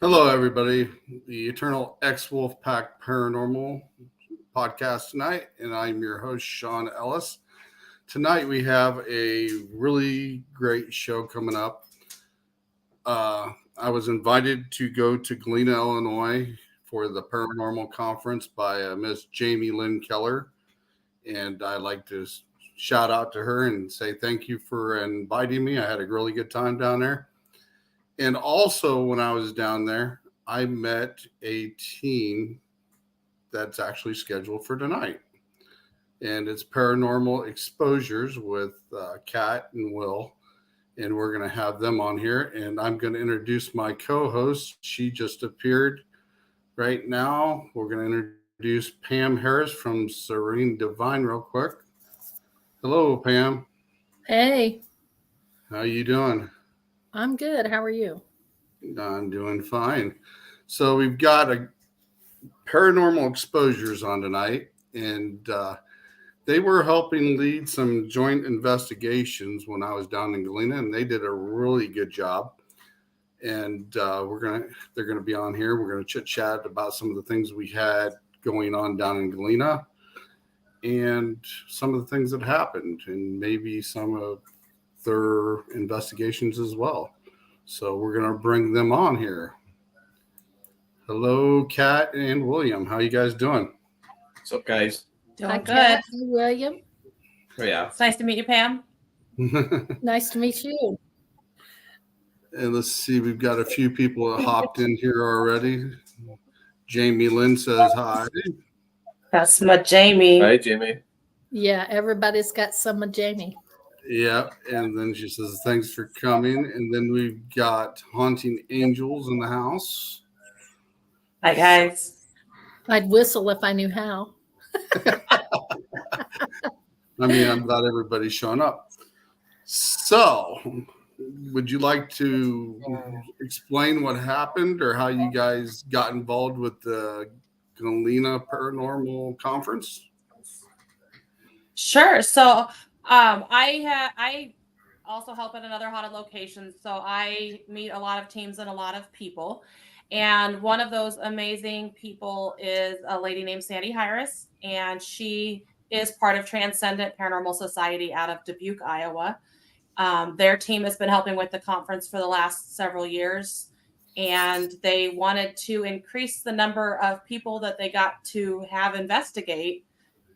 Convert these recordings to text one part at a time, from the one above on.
Hello, everybody. The Eternal Ex-Wolf Pack Paranormal podcast tonight, and I'm your host, Sean Ellis. Tonight, we have a really great show coming up. I was invited to go to Galena, Illinois for the Paranormal Conference by Miss Jamie Lynn Keller, and I'd like to shout out to her and say thank you for inviting me. I had a really good time down there. And also, when I was down there, I met a team that's actually scheduled for tonight. And it's Paranormal Exposures with Kat and Will. And we're going to have them on here. And I'm going to introduce my co-host. She just appeared right now. We're going to introduce Pam Harris from Serene Divine real quick. Hello, Pam. Hey. How you doing? I'm good. How are you? I'm doing fine. So we've got a Paranormal Exposures on tonight, and they were helping lead some joint investigations when I was down in Galena, and they did a really good job. And they're gonna be on here. We're gonna chit chat about some of the things we had going on down in Galena, and some of the things that happened, and maybe some of their investigations as well. So we're going to bring them on here. Hello, Kat and William. How you guys doing? What's up, guys? Doing good. Kat, William. Oh, yeah. It's nice to meet you, Pam. Nice to meet you. And let's see, we've got a few people that hopped in here already. Jamie Lynn says hi. That's my Jamie. Hi, Jamie. Yeah, everybody's got some of Jamie. Yeah, and then she says, thanks for coming. And then we've got Haunting Angels in the house. Hi, guys. I'd whistle if I knew how. I'm glad everybody's showing up. So, would you like to explain what happened or how you guys got involved with the Galena Paranormal Conference? Sure. So, I also help at another haunted location. So I meet a lot of teams and a lot of people. And one of those amazing people is a lady named Sandy Harris. And she is part of Transcendent Paranormal Society out of Dubuque, Iowa. Their team has been helping with the conference for the last several years. And they wanted to increase the number of people that they got to have investigate.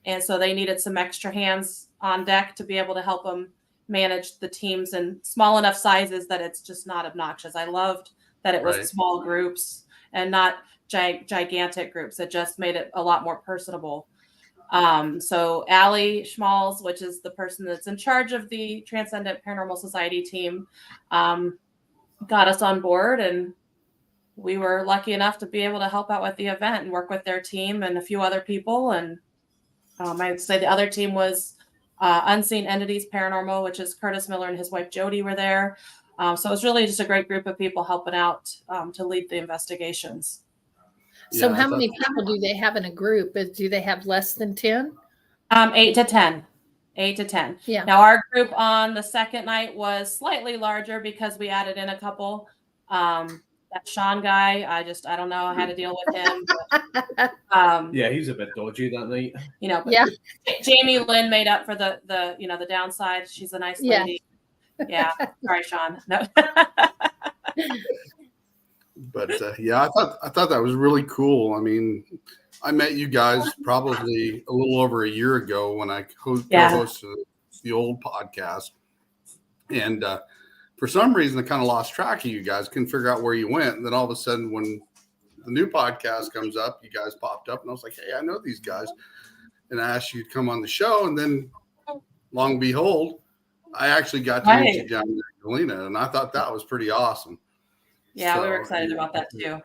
And so they needed some extra hands on deck to be able to help them manage the teams in small enough sizes that it's just not obnoxious. I loved that it was small groups and not gigantic groups. It just made it a lot more personable. So Allie Schmalz, which is the person that's in charge of the Transcendent Paranormal Society team, got us on board, and we were lucky enough to be able to help out with the event and work with their team and a few other people. And I'd say the other team was Unseen Entities Paranormal, which is Curtis Miller and his wife Jody were there. So it was really just a great group of people helping out to lead the investigations. So how many people do they have in a group? Do they have less than 10? 8 to 10. 8 to 10. Yeah. Now our group on the second night was slightly larger because we added in a couple. That Sean guy, I don't know how to deal with him. But, yeah, he's a bit dodgy that night. But yeah. Jamie Lynn made up for the downside. She's a nice lady. Yeah. Sorry, Sean. No. But I thought that was really cool. I mean, I met you guys probably a little over a year ago when I co-hosted the old podcast, and for some reason, I kind of lost track of you guys. Couldn't figure out where you went. And then all of a sudden, when the new podcast comes up, you guys popped up. And I was like, hey, I know these guys. And I asked you to come on the show. And then, long and behold, I actually got to meet you down there in Galena. And I thought that was pretty awesome. Yeah, we were excited about that, too.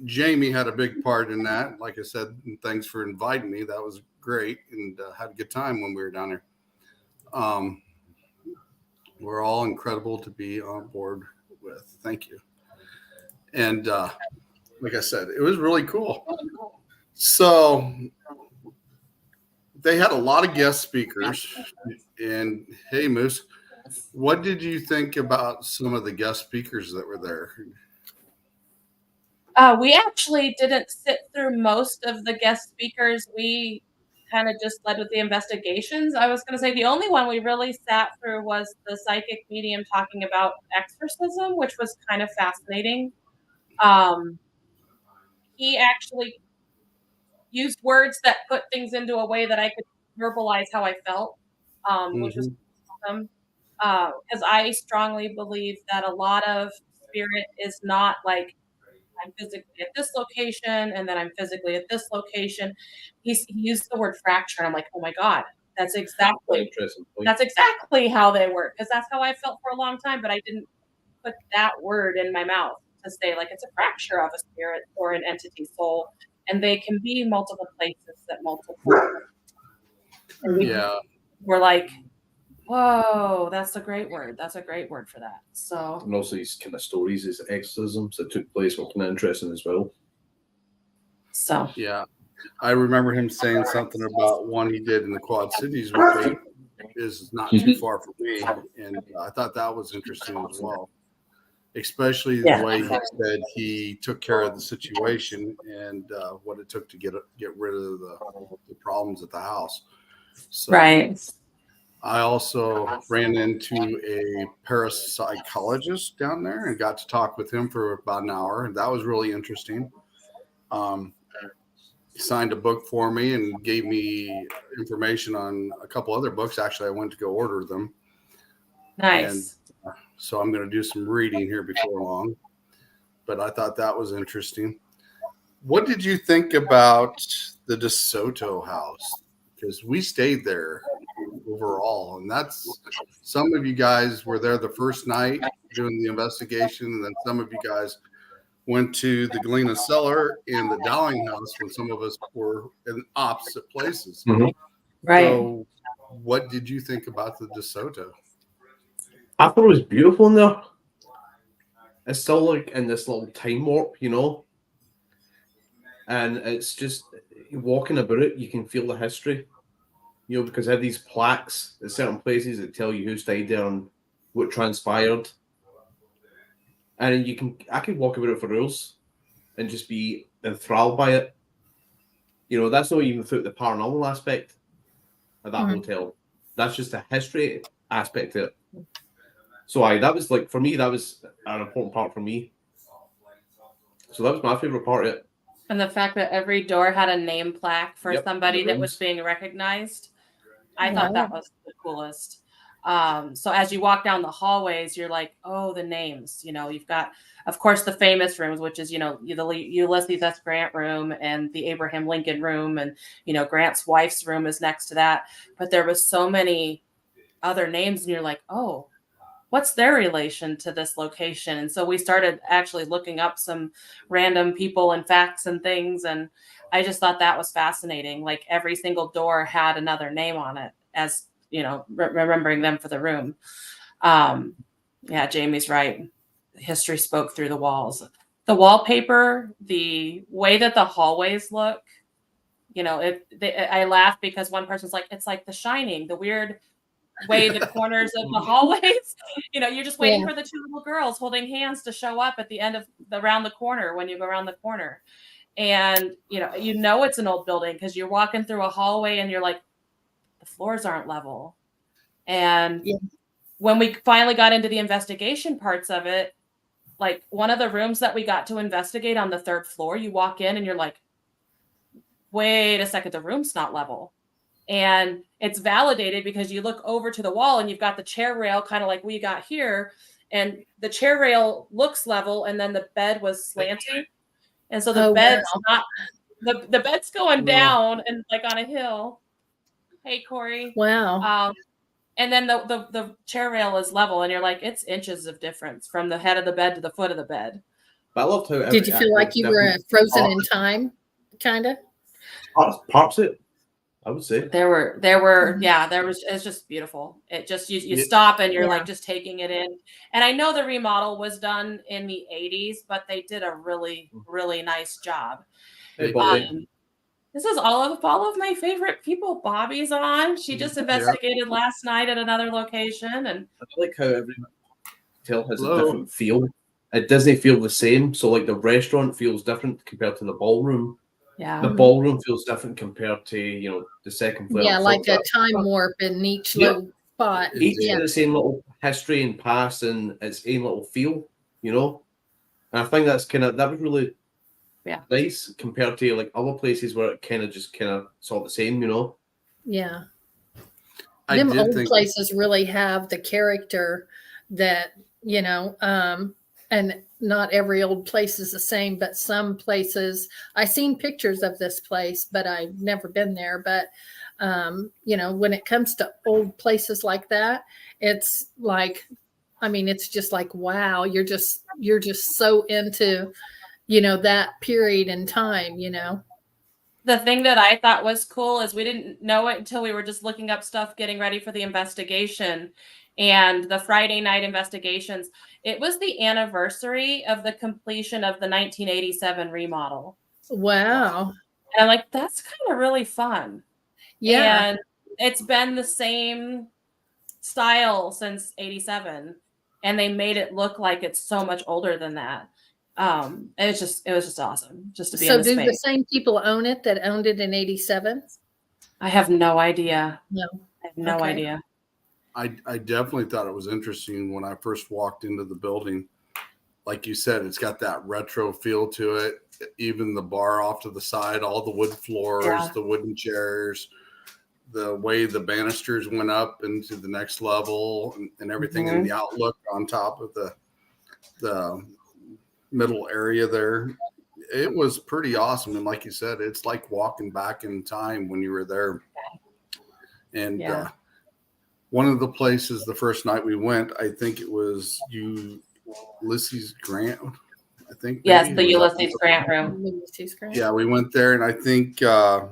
Jamie had a big part in that. Like I said, thanks for inviting me. That was great. And had a good time when we were down there. We're all incredible to be on board with. Thank you. And like I said, it was really cool. So they had a lot of guest speakers. And hey, Moose, what did you think about some of the guest speakers that were there? We actually didn't sit through most of the guest speakers. We kind of just led with the investigations. I was going to say the only one we really sat through was the psychic medium talking about exorcism, which was kind of fascinating. Um, he actually used words that put things into a way that I could verbalize how I felt, which was awesome. Because I strongly believe that a lot of spirit is not like I'm physically at this location and then I'm physically at this location. He used the word fracture, and I'm like, oh my god, that's exactly Interesting point. that's exactly how they work. Because that's how I felt for a long time, but I didn't put that word in my mouth to say like it's a fracture of a spirit or an entity soul, and they can be multiple places at multiple. And Yeah. we're like, whoa, that's a great word. That's a great word for that. So, And also these kind of stories, these exorcisms that took place were kind of interesting as well. so Yeah. I remember him saying something about one he did in the Quad Cities, which is not too far from me. And I thought that was interesting as well, especially the way he said he took care of the situation and what it took to get rid of the problems at the house. So, right. I also ran into a parapsychologist down there and got to talk with him for about an hour. And that was really interesting. He signed a book for me and gave me information on a couple other books. Actually, I went to go order them. Nice. And so I'm going to do some reading here before long. But I thought that was interesting. What did you think about the DeSoto house? Because we stayed there overall, and that's some of you guys were there the first night doing the investigation, and then some of you guys went to the Galena Cellar and the Dowling house when some of us were in opposite places. Right. So what did you think about the DeSoto? I thought it was beautiful in there. It's still like in this little time warp, you know. And it's just walking about it, you can feel the history, you know, because they have these plaques at certain places that tell you who stayed there and what transpired. And I can walk about it for hours and just be enthralled by it. You know, that's not even through the paranormal aspect of that hotel. That's just the history aspect of it. So that was like, for me, that was an important part for me. So that was my favorite part of it. And the fact that every door had a name plaque for somebody that was being recognized, I thought that was the coolest. So as you walk down the hallways, you're like, oh, the names. You know, you've got, of course, the famous rooms, which is, you know, the Ulysses S. Grant room and the Abraham Lincoln room, and, you know, Grant's wife's room is next to that. But there was so many other names, and you're like, oh, what's their relation to this location? And so we started actually looking up some random people and facts and things. And I just thought that was fascinating. Like every single door had another name on it, as, you know, remembering them for the room. Yeah, Jamie's right. History spoke through the walls. The wallpaper, the way that the hallways look, you know, I laugh because one person's like, it's like The Shining, the weird way the corners of the hallways, you know, you're just waiting for the two little girls holding hands to show up at the end of around the corner when you go around the corner. And you know it's an old building because you're walking through a hallway and you're like, the floors aren't level. And when we finally got into the investigation parts of it, like one of the rooms that we got to investigate on the 3rd floor, you walk in and you're like, wait a second, the room's not level. And it's validated because you look over to the wall and you've got the chair rail kind of like we got here, and the chair rail looks level, and then the bed was slanting, and so the bed's not the bed's going down and like on a hill. Hey, Corey. Wow. And then the chair rail is level, and you're like, it's inches of difference from the head of the bed to the foot of the bed. But I loved how did you feel like you were frozen in time, kind of? Parts it. I would say there were it's just beautiful. It just you stop and you're like just taking it in. And I know the remodel was done in the 80s, but they did a really, really nice job. Hey, this is all of my favorite people. Bobby's on. She just investigated last night at another location, and I like how every hotel has a different feel. it doesn't feel the same. So like the restaurant feels different compared to the ballroom. Yeah. The ballroom feels different compared to, you know, the second floor. Yeah, and like third a floor. time warp in each Yep. little spot. Each Yeah. has the same little history and past and its own little feel, you know. And I think that was really nice compared to like other places where it kind of sort of the same, you know. Yeah. I Them did old think places really have the character that, you know, and not every old place is the same, but some places I've seen pictures of this place, but I've never been there. But you know, when it comes to old places like that, it's like, I mean, it's just like, wow, you're just so into, you know, that period in time, you know. The thing that I thought was cool is we didn't know it until we were just looking up stuff, getting ready for the investigation and the Friday night investigations. It was the anniversary of the completion of the 1987 remodel. Wow. And I'm like, that's kind of really fun. Yeah. And it's been the same style since 87. And they made it look like it's so much older than that. It was just awesome just to be in So the do space. the same people own it that owned it in 87? I have no idea. No. I have no Okay. idea. I definitely thought it was interesting when I first walked into the building. Like you said, it's got that retro feel to it. Even the bar off to the side, all the wood floors, the wooden chairs, the way the banisters went up into the next level and everything, and the outlook on top of the middle area there. It was pretty awesome. And like you said, it's like walking back in time when you were there. And one of the places the first night we went, I think it was Ulysses Grant. I think. Yes, the Ulysses Grant room. Ulysses Grant. Yeah, we went there, and I think it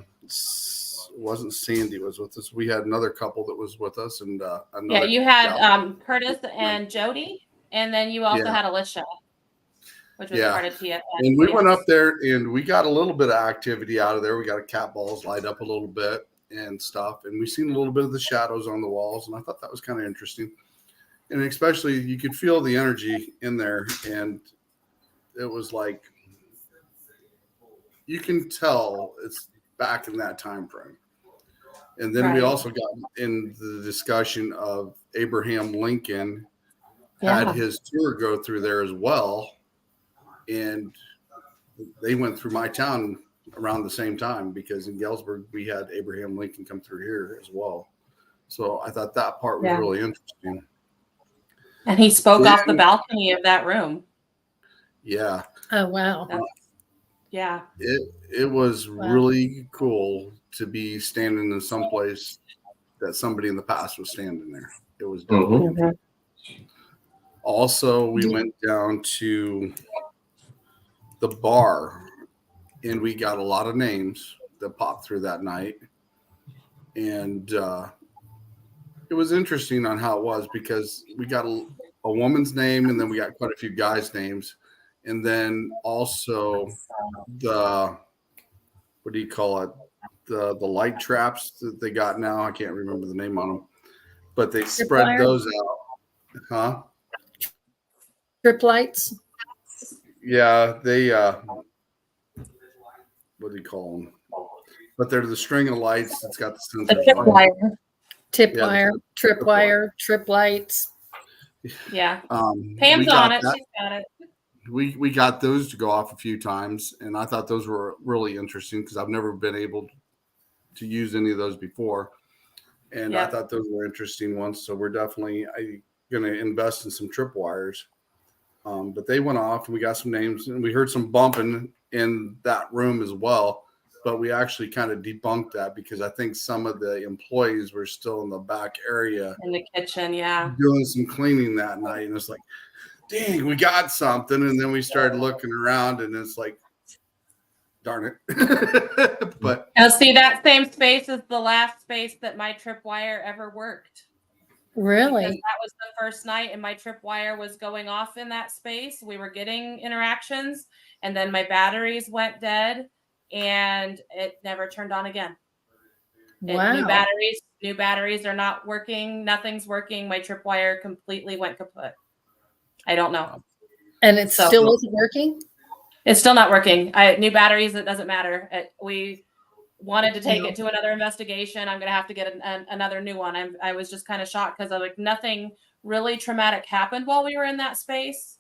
wasn't Sandy was with us. We had another couple that was with us, and another. You had Curtis and Jody, and then you also had Alicia, which was part of TFN. And we went up there, and we got a little bit of activity out of there. We got a cat balls light up a little bit and stuff, and we seen a little bit of the shadows on the walls, and I thought that was kind of interesting. And especially, you could feel the energy in there, and it was like you can tell it's back in that time frame. And then we also got in the discussion of Abraham Lincoln had his tour go through there as well, and they went through my town around the same time because in Galesburg we had Abraham Lincoln come through here as well. So I thought that part was really interesting. And he spoke off the balcony of that room. Yeah. Oh, wow. It was really cool to be standing in some place that somebody in the past was standing there. It was dope. Also, we went down to the bar and we got a lot of names that popped through that night. And it was interesting on how it was because we got a woman's name and then we got quite a few guys' names. And then also the, what do you call it? The light traps that they got now. I can't remember the name on them, but they spread those out. Huh? Strip lights? Yeah, they, what do you call them? But they're the string of lights. It's got the sensors. Tip wire, trip lights. Yeah. Pam's on it. She's got it. We got those to go off a few times, and I thought those were really interesting because I've never been able to use any of those before, and I thought those were interesting ones. So we're definitely going to invest in some trip wires. But they went off, and we got some names, and we heard some bumping in that room as well. But we actually kind of debunked that because I think some of the employees were still in the back area in the kitchen, doing some cleaning that night, and it's like, dang, we got something. And then we started looking around and it's like, darn it. But now see, that same space is the last space that my tripwire ever worked. Really? Because that was the first night and my tripwire was going off in that space. We were getting interactions and then my batteries went dead and it never turned on again. Wow. New batteries are not working. Nothing's working. My tripwire completely went kaput. I don't know. And it So- still isn't working? It's still not working. New batteries, it doesn't matter. We wanted to take it to another investigation. I'm going to have to get another new one. I was just kind of shocked because like nothing really traumatic happened while we were in that space.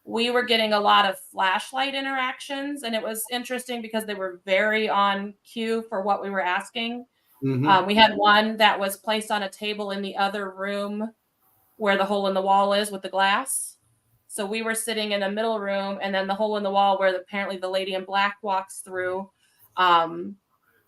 We were getting a lot of flashlight interactions, and it was interesting because they were very on cue for what we were asking. Mhm. We had one that was placed on a table in the other room where the hole in the wall is with the glass. So we were sitting in the middle room, and then the hole in the wall where apparently the lady in black walks through.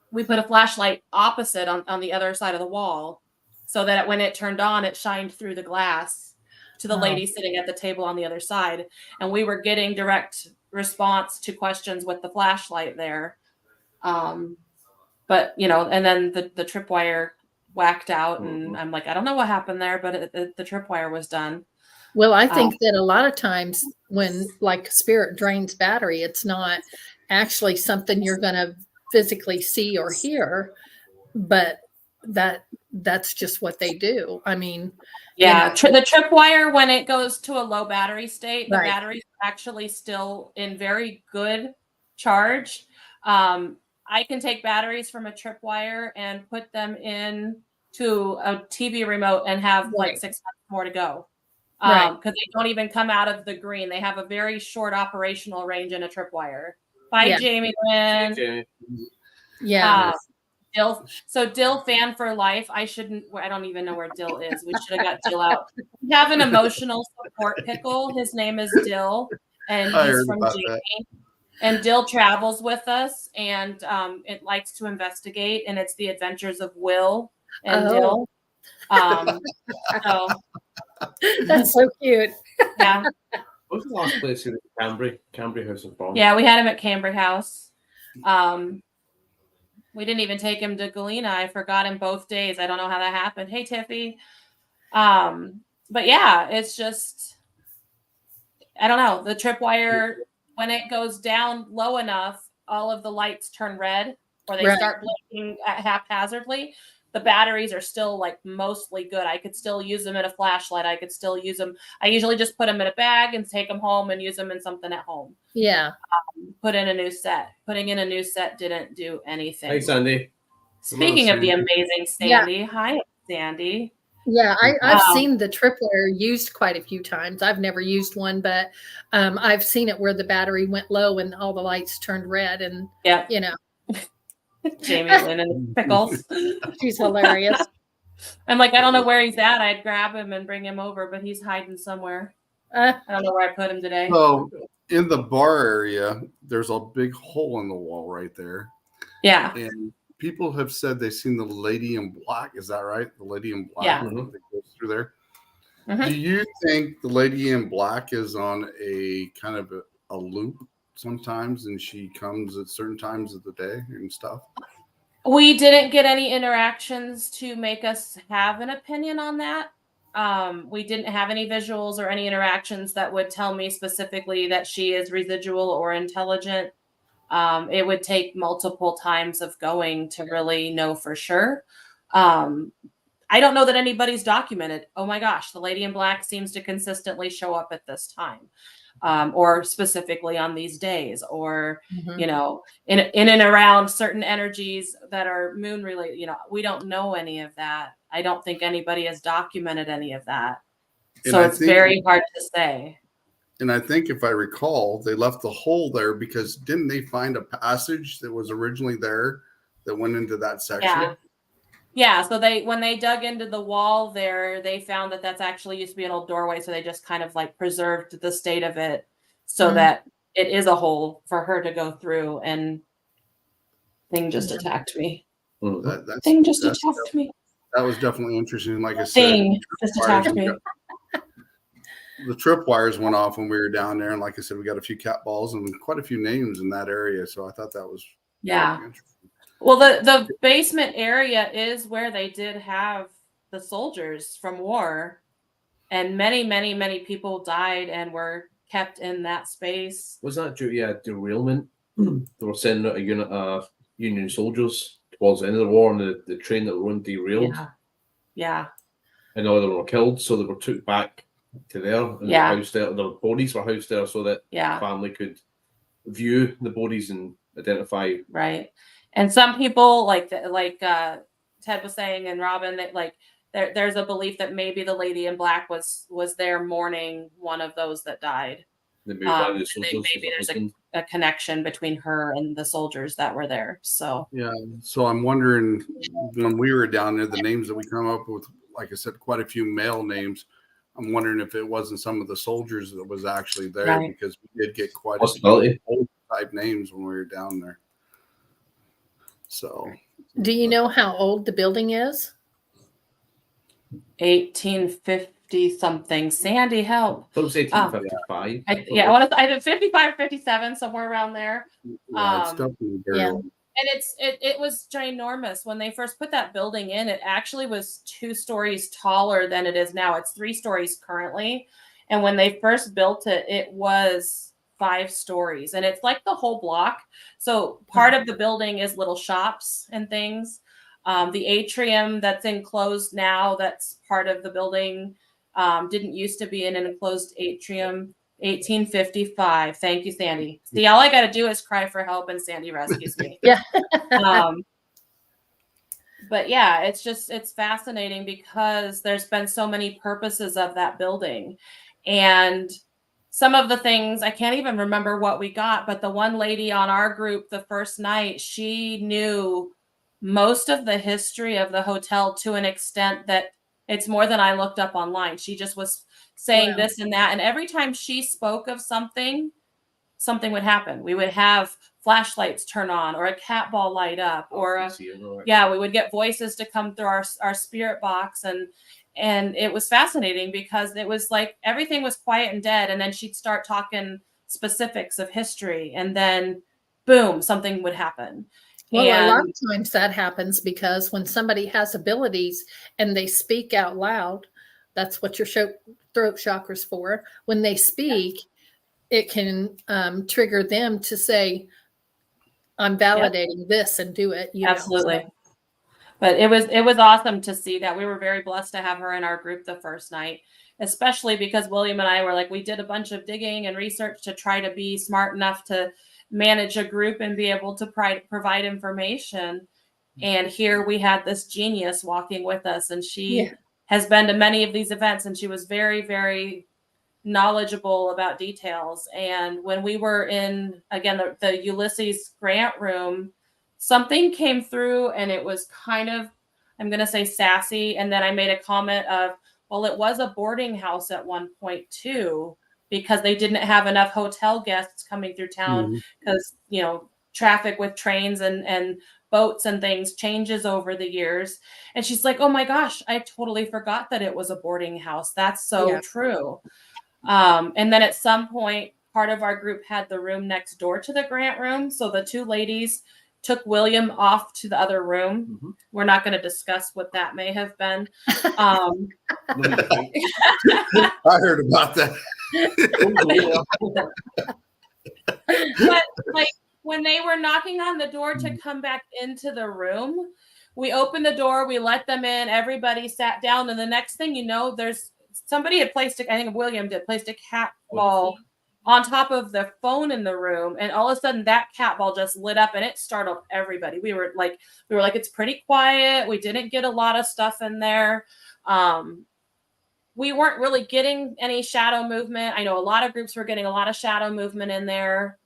We put a flashlight opposite on the other side of the wall so that when it turned on, it shined through the glass to the lady sitting at the table on the other side. And we were getting direct response to questions with the flashlight there. But, and then the tripwire whacked out, and I'm like, I don't know what happened there, but the tripwire was done. Well, I think that a lot of times when like spirit drains battery, it's not actually something you're going to physically see or hear, but that's just what they do. I mean, yeah, the tripwire, when it goes to a low battery state, the Right. battery's actually still in very good charge. I can take batteries from a tripwire and put them in to a TV remote and have like Right. 6 months more to go. Right. Because they don't even come out of the green. They have a very short operational range in a tripwire. Bye, Yeah. Jamie Lynn. Jamie. Yeah. Dill fan for life. I don't even know where Dill is. We should have got Dill out. We have an emotional support pickle. His name is Dill, and I he's heard from about Jamie. that. And Dill travels with us, and it likes to investigate, and it's the adventures of Will and Dill. So That's so cute. yeah. What was the last place you were at? Cambry House of Farm? Yeah, we had him at Cambry House. We didn't even take him to Galena. I forgot him both days. I don't know how that happened. Hey, Tiffy. But yeah, it's just, I don't know. The tripwire, when it goes down low enough, all of the lights turn red or they Right. start blinking haphazardly. The batteries are still like mostly good. I could still use them in a flashlight. I could still use them. I usually just put them in a bag and take them home and use them in something at home. Yeah. Put in a new set. Putting in a new set didn't do anything. Thanks, Sandy. Speaking of the Sandy. amazing Sandy, hi, Sandy. Yeah, I've seen the tripwire used quite a few times. I've never used one, but I've seen it where the battery went low and all the lights turned red, and Yeah, Jamie Lynn and pickles. she's hilarious. I'm like, I don't know where he's at. I'd grab him and bring him over, but he's hiding somewhere. I don't know where I put him today. So in the bar area, there's a big hole in the wall right there. Yeah. And people have said they've seen the lady in black. Is that right? The lady in black Yeah. that goes through there. Mhm. Do you think the lady in black is on a kind of a loop sometimes, and she comes at certain times of the day and stuff? We didn't get any interactions to make us have an opinion on that. We didn't have any visuals or any interactions that would tell me specifically that she is residual or intelligent. It would take multiple times of going to really know for sure. I don't know that anybody's documented, oh my gosh, the lady in black seems to consistently show up at this time, or specifically on these days, or, Mhm. In and around certain energies that are moon related. We don't know any of that. I don't think anybody has documented any of that. And So I it's think- very hard to say. And I think if I recall, they left the hole there because didn't they find a passage that was originally there that went into that section? Yeah. Yeah. So when they dug into the wall there, they found that that's actually used to be an old doorway. So they just kind of like preserved the state of it so that it is a hole for her to go through. And thing just attacked me. That's attacked me. That was definitely interesting. Like I said, Thing just attacked me. the tripwires went off when we were down there, and like I said, we got a few cat balls and quite a few names in that area. So I thought that was Yeah. really interesting. Well, the basement area is where they did have the soldiers from war, and many, many, many people died and were kept in that space. Was that due to a derailment? They were sending out a unit of Union soldiers towards the end of the war, and the train that were on derailed, Yeah. and all of them were killed, so they were took back to there, and Yeah. housed there. The bodies were housed there so that Yeah. family could view the bodies and identify. Right. And some people like Ted was saying, and Robin, that like there's a belief that maybe the lady in black was there mourning one of those that died. Maybe one of the soldiers Maybe was there's a connection between her and the soldiers that were there. So Yeah. So I'm wondering, when we were down there, the names that we come up with, like I said, quite a few male names. I'm wondering if it wasn't some of the soldiers that was actually there, Right. because we did get quite a possibility. few old type names when we were down there. So, Do you know how old the building is? 1850 something. Sandy, help. I thought it was 1855. I did 55, 57, somewhere around there. yeah, it's definitely very yeah. old. And it was ginormous when they first put that building in. It actually was 2 stories taller than it is now. It's 3 stories currently, and when they first built it, it was 5 stories, and it's like the whole block. So part of the building is little shops and things. The atrium that's enclosed now, that's part of the building, didn't used to be in an enclosed atrium. 1855. Thank you, Sandy. See, all I got to do is cry for help, and Sandy rescues me. Yeah. But yeah, it's fascinating because there's been so many purposes of that building, and some of the things I can't even remember what we got. But the one lady on our group the first night, she knew most of the history of the hotel to an extent that it's more than I looked up online. She just was saying Wow. this and that. And every time she spoke of something would happen. We would have flashlights turn on, or a cat ball light up, or we would get voices to come through our spirit box. And it was fascinating because it was like everything was quiet and dead. And then she'd start talking specifics of history, and then boom, something would happen. Well, a lot of times that happens because when somebody has abilities and they speak out loud, that's what your throat chakra's for. When they speak, it can trigger them to say, I'm validating this and do it. Absolutely. But it was awesome to see that. We were very blessed to have her in our group the first night, especially because William and I were like, we did a bunch of digging and research to try to be smart enough to manage a group and be able to provide information. And here we had this genius walking with us, and she has been to many of these events, and she was very, very knowledgeable about details. And when we were in, again, the Ulysses Grant room, something came through, and it was kind of, I'm going to say sassy. And then I made a comment of, well, it was a boarding house at one point too, because they didn't have enough hotel guests coming through town because, traffic with trains and boats and things changes over the years. And she's like, oh my gosh, I totally forgot that it was a boarding house. That's so true. And then at some point, part of our group had the room next door to the Grant room. So the 2 ladies took William off to the other room. We're not going to discuss what that may have been. I heard about that. But like when they were knocking on the door to come back into the room, we opened the door, we let them in, everybody sat down, and the next thing you know, there's somebody had placed I think William did placed a cat ball on top of the phone in the room, and all of a sudden that cat ball just lit up, and it startled everybody. We were like, it's pretty quiet. We didn't get a lot of stuff in there. We weren't really getting any shadow movement. I know a lot of groups were getting a lot of shadow movement in there.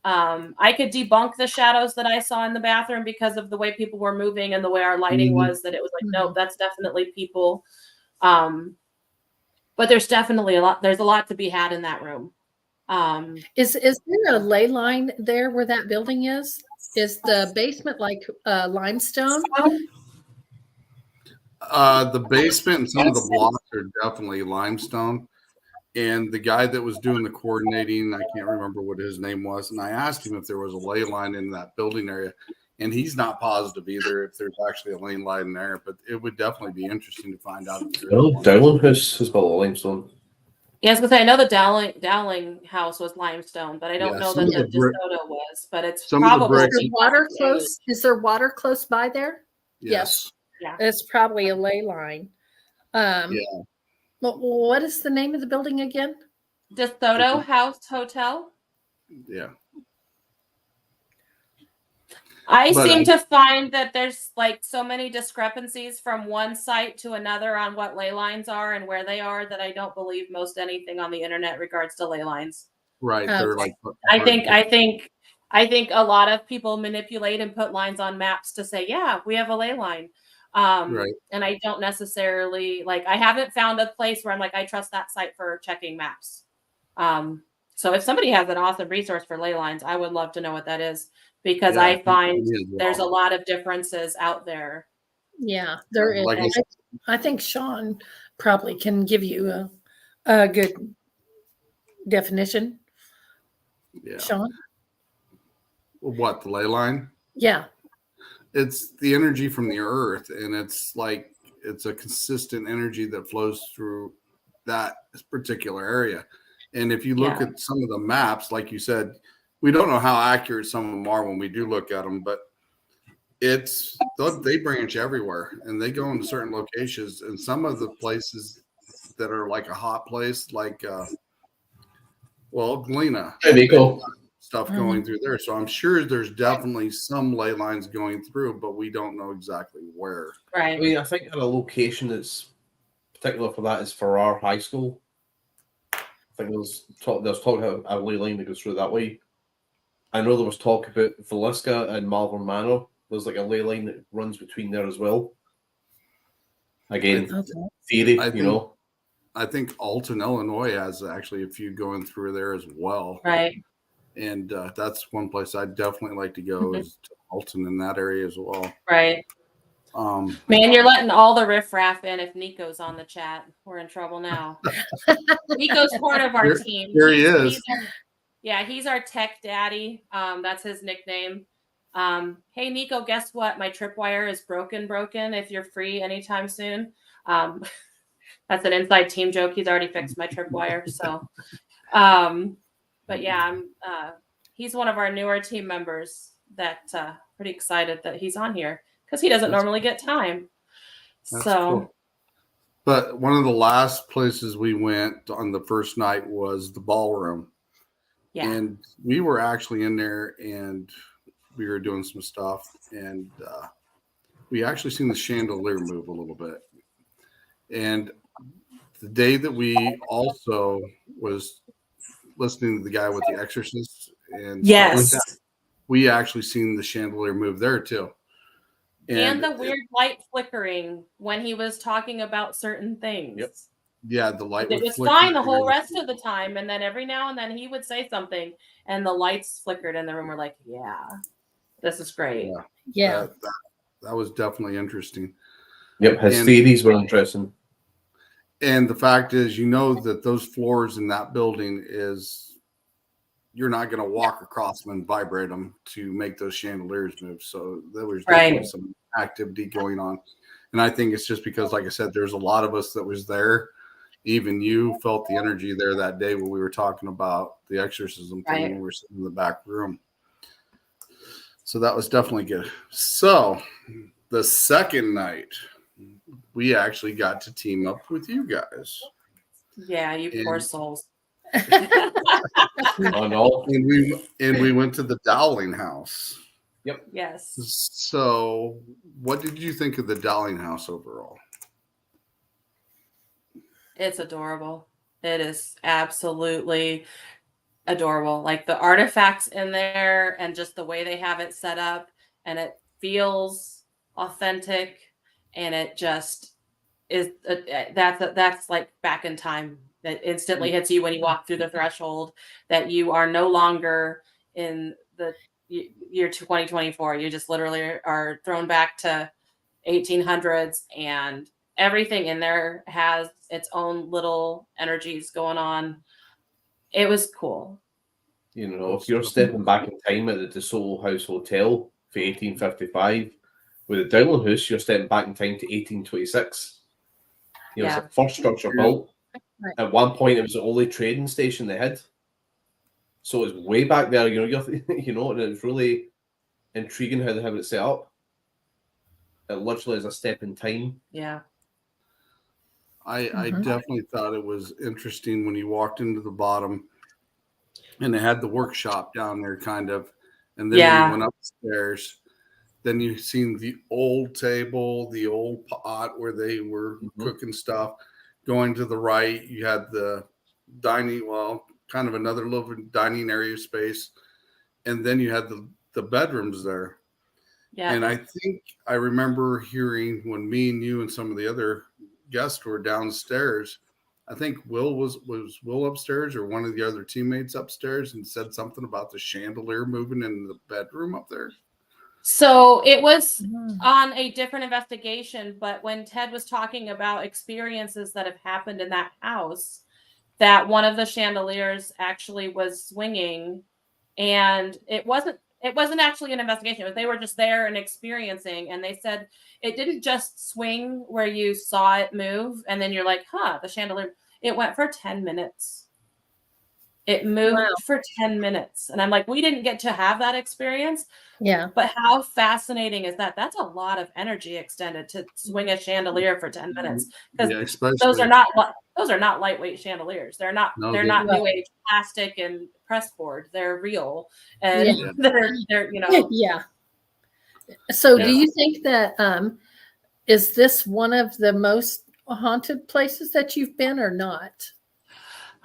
I could debunk the shadows that I saw in the bathroom because of the way people were moving and the way our lighting was, that it was like, nope, that's definitely people. But there's definitely there's a lot to be had in that room. Is there a ley line there where that building is? Is the basement like limestone? The basement and some of the blocks are definitely limestone. And the guy that was doing the coordinating, I can't remember what his name was, and I asked him if there was a ley line in that building area, and he's not positive either if there's actually a ley line there. But it would definitely be interesting to find out. Dowling House has got limestone. Yeah, I was gonna say I know the Dowling house was limestone, but I don't know that the DeSoto was. But it's probably water close. Is there water close by there? Yes. Yeah, it's probably a ley line. What is the name of the building again? DeSoto House Hotel. Yeah. I But, seem to find that there's like so many discrepancies from one site to another on what ley lines are and where they are that I don't believe most anything on the internet regards to ley lines. right. They're like, I think a lot of people manipulate and put lines on maps to say, yeah, we have a ley line. Right. And I don't necessarily like, I haven't found a place where I'm like, I trust that site for checking maps. So if somebody has an awesome resource for ley lines, I would love to know what that is, because Yeah, I find me as well. there's a lot of differences out there. Yeah, there is. Like I said- I think Sean probably can give you a good definition. Yeah. Sean? What, the ley line? Yeah. It's the energy from the earth, and it's like it's a consistent energy that flows through that particular area. And if you look Yeah. at some of the maps, like you said, we don't know how accurate some of them are when we do look at them, but they branch everywhere and they go into certain locations. And some of the places that are like a hot place, like Galena, There you go. stuff going through there. So I'm sure there's definitely some ley lines going through, but we don't know exactly where. Right. I mean, I think at a location that's particular for that is Farrar High School. I think there's talk about a ley line that goes through that way. I know there was talk about Villisca and Malvern Manor. There's like a ley line that runs between there as well. Again, theory, I think Alton, Illinois has actually a few going through there as well. Right. And that's one place I'd definitely like to go is to Alton in that area as well. Right. Man, you're letting all the riffraff in. If Nico's on the chat, we're in trouble now. Nico's part of our team. Here he is. He's our tech daddy. That's his nickname. Hey, Nico, guess what? My tripwire is broken. If you're free anytime soon. That's an inside team joke. He's already fixed my tripwire. So, but yeah, he's one of our newer team members that pretty excited that he's on here because he doesn't normally get time. That's so cool. But one of the last places we went on the first night was the ballroom. Yeah. And we were actually in there and we were doing some stuff, and we actually seen the chandelier move a little bit. And the day that we also was listening to the guy with the Exorcist and yes, stuff like that, we actually seen the chandelier move there too. And the weird light flickering when he was talking about certain things. Yep. Yeah, the light was fine the whole rest of the time, and then every now and then he would say something and the lights flickered in the room. We're like, yeah, this is great. Yeah. That was definitely interesting. Yep, his theories were interesting. And the fact is, that those floors in that building you're not going to walk across them and vibrate them to make those chandeliers move. So there was definitely some activity going on. And I think it's just because, like I said, there's a lot of us that was there. Even you felt the energy there that day when we were talking about the exorcism thing when we were sitting in the back room. So that was definitely good. So the second night, we actually got to team up with you guys. Yeah, you poor souls. Oh no! And we went to the Dowling House. Yep. Yes. So, what did you think of the Dowling House overall? It's adorable. It is absolutely adorable. Like the artifacts in there and just the way they have it set up, and it feels authentic, and it just is. That's like back in time. That instantly hits you when you walk through the threshold. That you are no longer in the year 2024. You just literally are thrown back to 1800s, and everything in there has its own little energies going on. It was cool. If you're stepping back in time at the DeSoto House Hotel for 1855, with the Dowling House, you're stepping back in time to 1826. It's the first structure built. Right. At one point, it was the only trading station they had. So it's way back there, and it's really intriguing how they have it set up. It literally is a step in time. Yeah. I Mhm. definitely thought it was interesting when you walked into the bottom and they had the workshop down there, kind of. And then when you Yeah. went upstairs, then you seen the old table, the old pot where they were cooking stuff. Going to the right, you had the dining, well, kind of another little dining area space. And then you had the bedrooms there. Yeah. And I think I remember hearing when me and you and some of the other guests were downstairs. I think was Will upstairs or one of the other teammates upstairs and said something about the chandelier moving in the bedroom up there. So it was Mm. on a different investigation, but when Ted was talking about experiences that have happened in that house, that one of the chandeliers actually was swinging, and it wasn't actually an investigation, but they were just there and experiencing, and they said it didn't just swing where you saw it move and then you're like, huh, the chandelier. It went for 10 minutes. It moved Wow. for 10 minutes. And I'm like, we didn't get to have that experience. Yeah. But how fascinating is that? That's a lot of energy extended to swing a chandelier for 10 minutes. Because Yeah, especially those are not lightweight chandeliers. They're not no, they're they, not Right. new age plastic and pressboard. They're real. And Yeah. yeah. they're you know, Yeah. So do Yeah. you think that is this one of the most haunted places that you've been or not?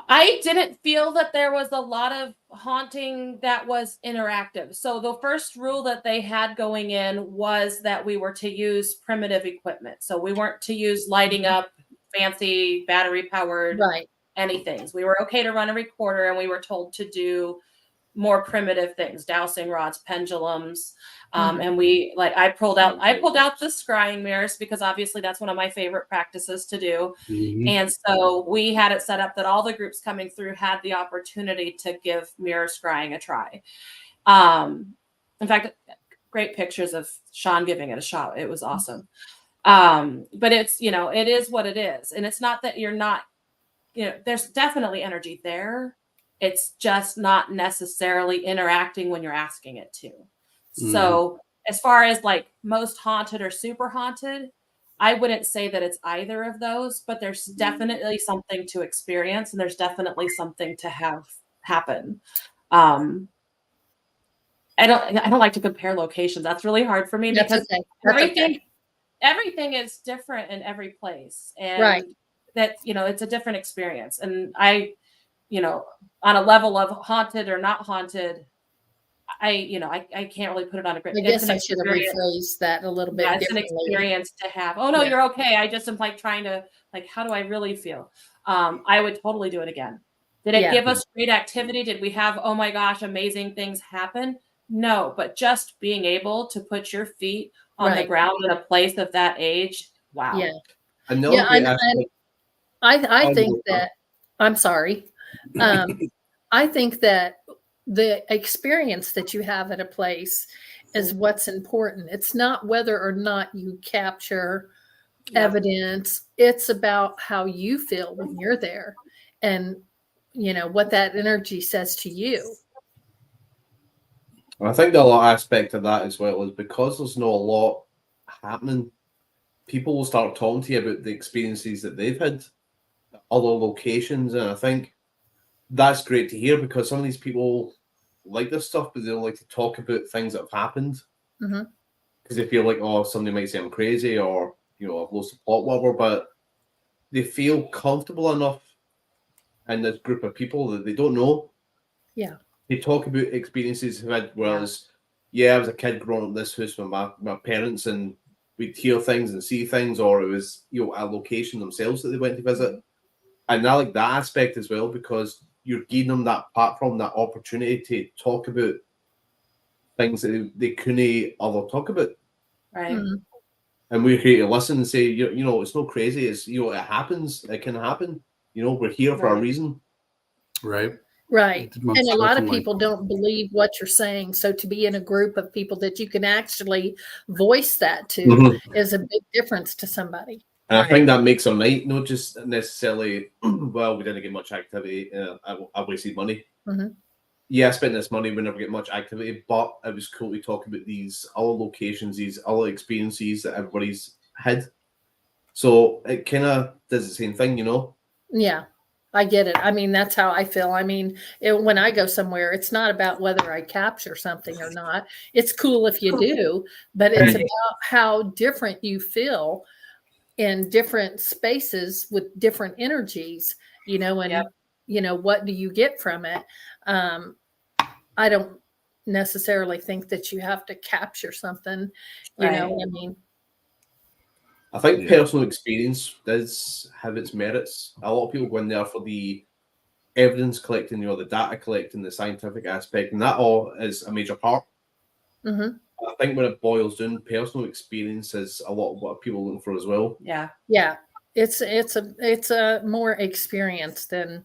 I didn't feel that there was a lot of haunting that was interactive. So the first rule that they had going in was that we were to use primitive equipment. So we weren't to use lighting up fancy battery powered Right. anything. We were okay to run a recorder, and we were told to do more primitive things, dowsing rods, pendulums. Mhm. And I pulled out the scrying mirrors because obviously that's one of my favorite practices to do. Mhm. And so we had it set up that all the groups coming through had the opportunity to give mirror scrying a try. In fact, great pictures of Sean giving it a shot. It was awesome. But it's, it is what it is. And it's not that you're not, there's definitely energy there. It's just not necessarily interacting when you're asking it to. So as far as like most haunted or super haunted, I wouldn't say that it's either of those, but there's definitely something to experience and there's definitely something to have happen. I don't like to compare locations. That's really hard for me That's because okay. That's everything okay. everything is different in every place. Right. And that, it's a different experience. And on a level of haunted or not haunted, I can't really put it on a grid. I It's guess an I should have experience. rephrased that a little Yeah, bit it's an differently. experience to have. Oh no, Yeah. you're okay. I just am like trying to how do I really feel? I would totally do it again. Did it Yeah. give us great activity? Did we have, oh my gosh, amazing things happen? No, but just being able to put your feet on the Right. ground in a place of that age, wow. Yeah. Another Yeah. great And aspect. I think that I'm sorry. I think that the experience that you have at a place is what's important. It's not whether or not you capture Yep. evidence. It's about how you feel when you're there and what that energy says to you. I think the other aspect of that as well is because there's not a lot happening, people will start talking to you about the experiences that they've had at other locations, and I think that's great to hear because some of these people like this stuff, but they don't like to talk about things that have happened hmm because they feel like, oh, somebody might say I'm crazy or I've lost the plot, whatever. But they feel comfortable enough in this group of people that they don't know. Yeah. They talk about experiences they've had. Whereas, I was a kid growing up in this house with my parents, and we'd hear things and see things, or it was a location themselves that they went to visit. And I like that aspect as well because you're giving them that platform, that opportunity to talk about things that they couldn't other talk about. Right. hmm And we're here to listen and say, it's not crazy. It's it happens. It can happen. We're here for a Right. reason. Right. Right. Most And a lot of definitely. people don't believe what you're saying. So to be in a group of people that you can actually voice that to Mhm. is a big difference to somebody. And I think that makes our night, not just necessarily, well, we didn't get much activity. I wasted money. Mhm. Yeah, I spent this money, we never get much activity, but it was cool to talk about these other locations, these other experiences that everybody's had. So it kind of does the same thing, you know. Yeah, I get it. I mean, that's how I feel. I mean, when I go somewhere, it's not about whether I capture something or not. It's cool if you do, but it's Right. about how different you feel in different spaces with different energies, you know, and, Yep. you know, what do you get from it? Um, I don't necessarily think that you have to capture something, you know Right. what I mean? I think Yeah. personal experience does have its merits. A lot of people go in there for the evidence collecting, the data collecting, the scientific aspect, and that all is a major part. Hmm. I think when it boils down, personal experience is a lot of what people are looking for as well. Yeah. Yeah, it's a more experience than,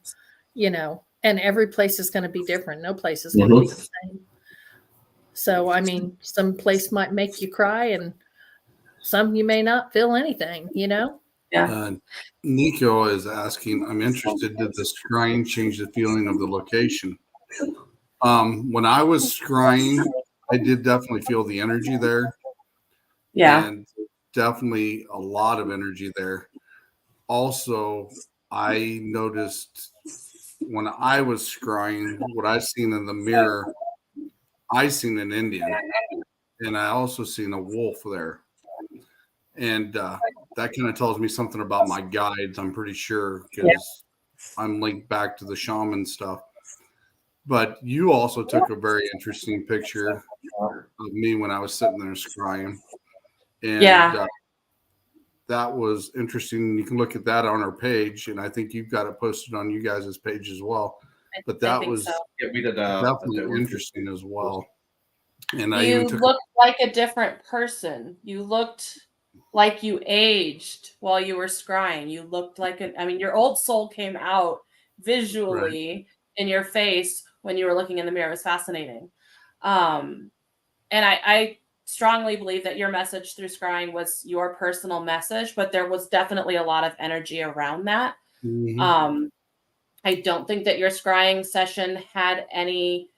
you know, and every place is going to be different. No place is going to be the same. So, I mean, some place might make you cry and some you may not feel anything, you know? Yeah. Nico is asking, I'm interested, did the scrying change the feeling of the location? When I was scrying, I did definitely feel the energy there, Yeah. and definitely a lot of energy there. Also, I noticed when I was scrying, what I seen in the mirror, I seen an Indian, and I also seen a wolf there. And that kind of tells me something about my guides, I'm pretty sure, because I'm linked back to the shaman stuff. But you also took a very interesting picture of me when I was sitting there scrying. And Yeah. that was interesting. You can look at that on our page, and I think you've got it posted on you guys' page as well. But I that think was so. Yeah, we did a definitely interesting as well. And I You even took looked like a different person. You looked like you aged while you were scrying. You looked like I mean, your old soul came out right. visually in your face when you were looking in the mirror. It was fascinating. Um, and I strongly believe that your message through scrying was your personal message, but there was definitely a lot of energy around that. Mhm. Um, I don't think that your scrying session had any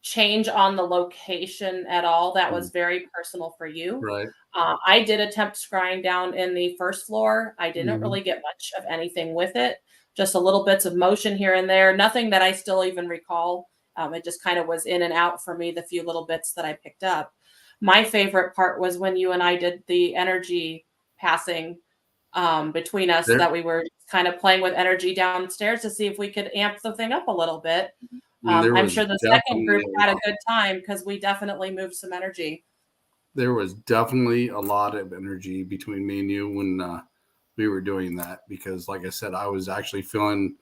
change on the location at all. That was very personal for you. Right. I did attempt scrying down in the first floor. I didn't Mhm. really get much of anything with it, just a little bits of motion here and there. Nothing that I still even recall. It just kind of was in and out for me, the few little bits that I picked up. My favorite part was when you and I did the energy passing between us, There, that we were kind of playing with energy downstairs to see if we could amp the thing up a little bit. there I'm was sure the second definitely group had a good time because we definitely moved some energy. there was definitely a lot of energy between me and you when we were doing that, because like I said, I was actually feeling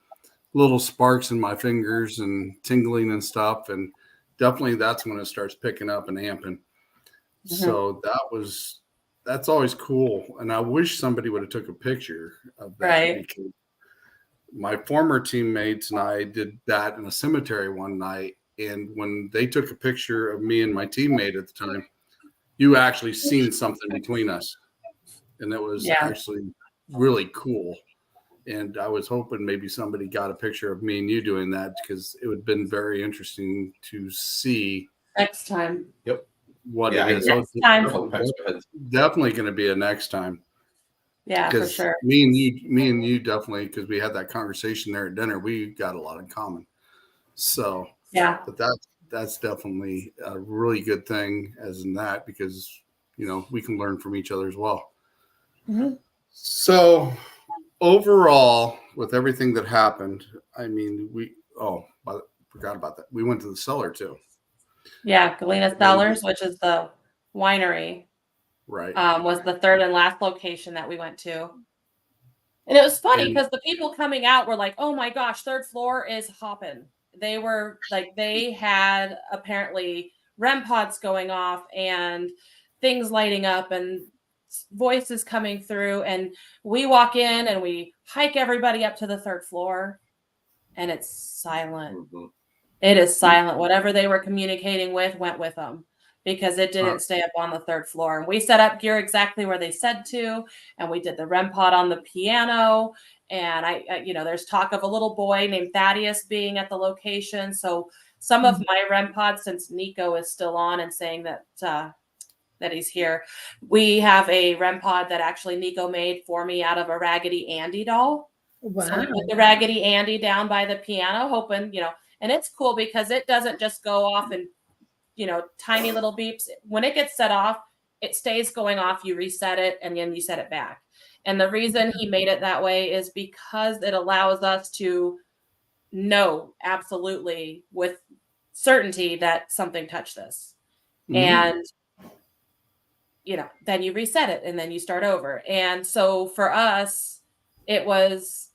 little sparks in my fingers and tingling and stuff, and definitely that's when it starts picking up and amping. Mhm. So that's always cool, and I wish somebody would have took a picture of that, Right. because my former teammates and I did that in a cemetery one night, and when they took a picture of me and my teammate at the time, you actually seen something between us, and it was Yeah. actually really cool. And I was hoping maybe somebody got a picture of me and you doing that, because it would have been very interesting to see Next time. Yep. what Yeah, it is. I So Next time. definitely going to be a next time, Yeah, for because sure. me and you definitely, because we had that conversation there at dinner, we got a lot in common. So, Yeah. but that's definitely a really good thing, as in that, because we can learn from each other as well. Mhm. So overall, with everything that happened, I mean, forgot about that. We went to the cellar too, Yeah. Galena and Cellars, which is the winery, right, was the third and last location that we went to. And it was funny and because the people coming out were like, "Oh my gosh, third floor is hopping." They were like, they had apparently REM pods going off and things lighting up and voices coming through. And we walk in and we hike everybody up to the third floor, and it's silent. Mhm. It is silent. Whatever they were communicating with went with them, because it uh, didn't stay up on the third floor. And we set up gear exactly where they said to, and we did the REM pod on the piano. And there's talk of a little boy named Thaddeus being at the location. So some of my REM pods, since Nico is still on and saying that that he's here. We have a REM pod that actually Nico made for me out of a Raggedy Andy doll. Wow. So we put the Raggedy Andy down by the piano, hoping, and it's cool because it doesn't just go off and, tiny little beeps. When it gets set off, it stays going off. You reset it and then you set it back. And the reason he made it that way is because it allows us to know absolutely with certainty that something touched this. And then you reset it and then you start over. And so for us, it was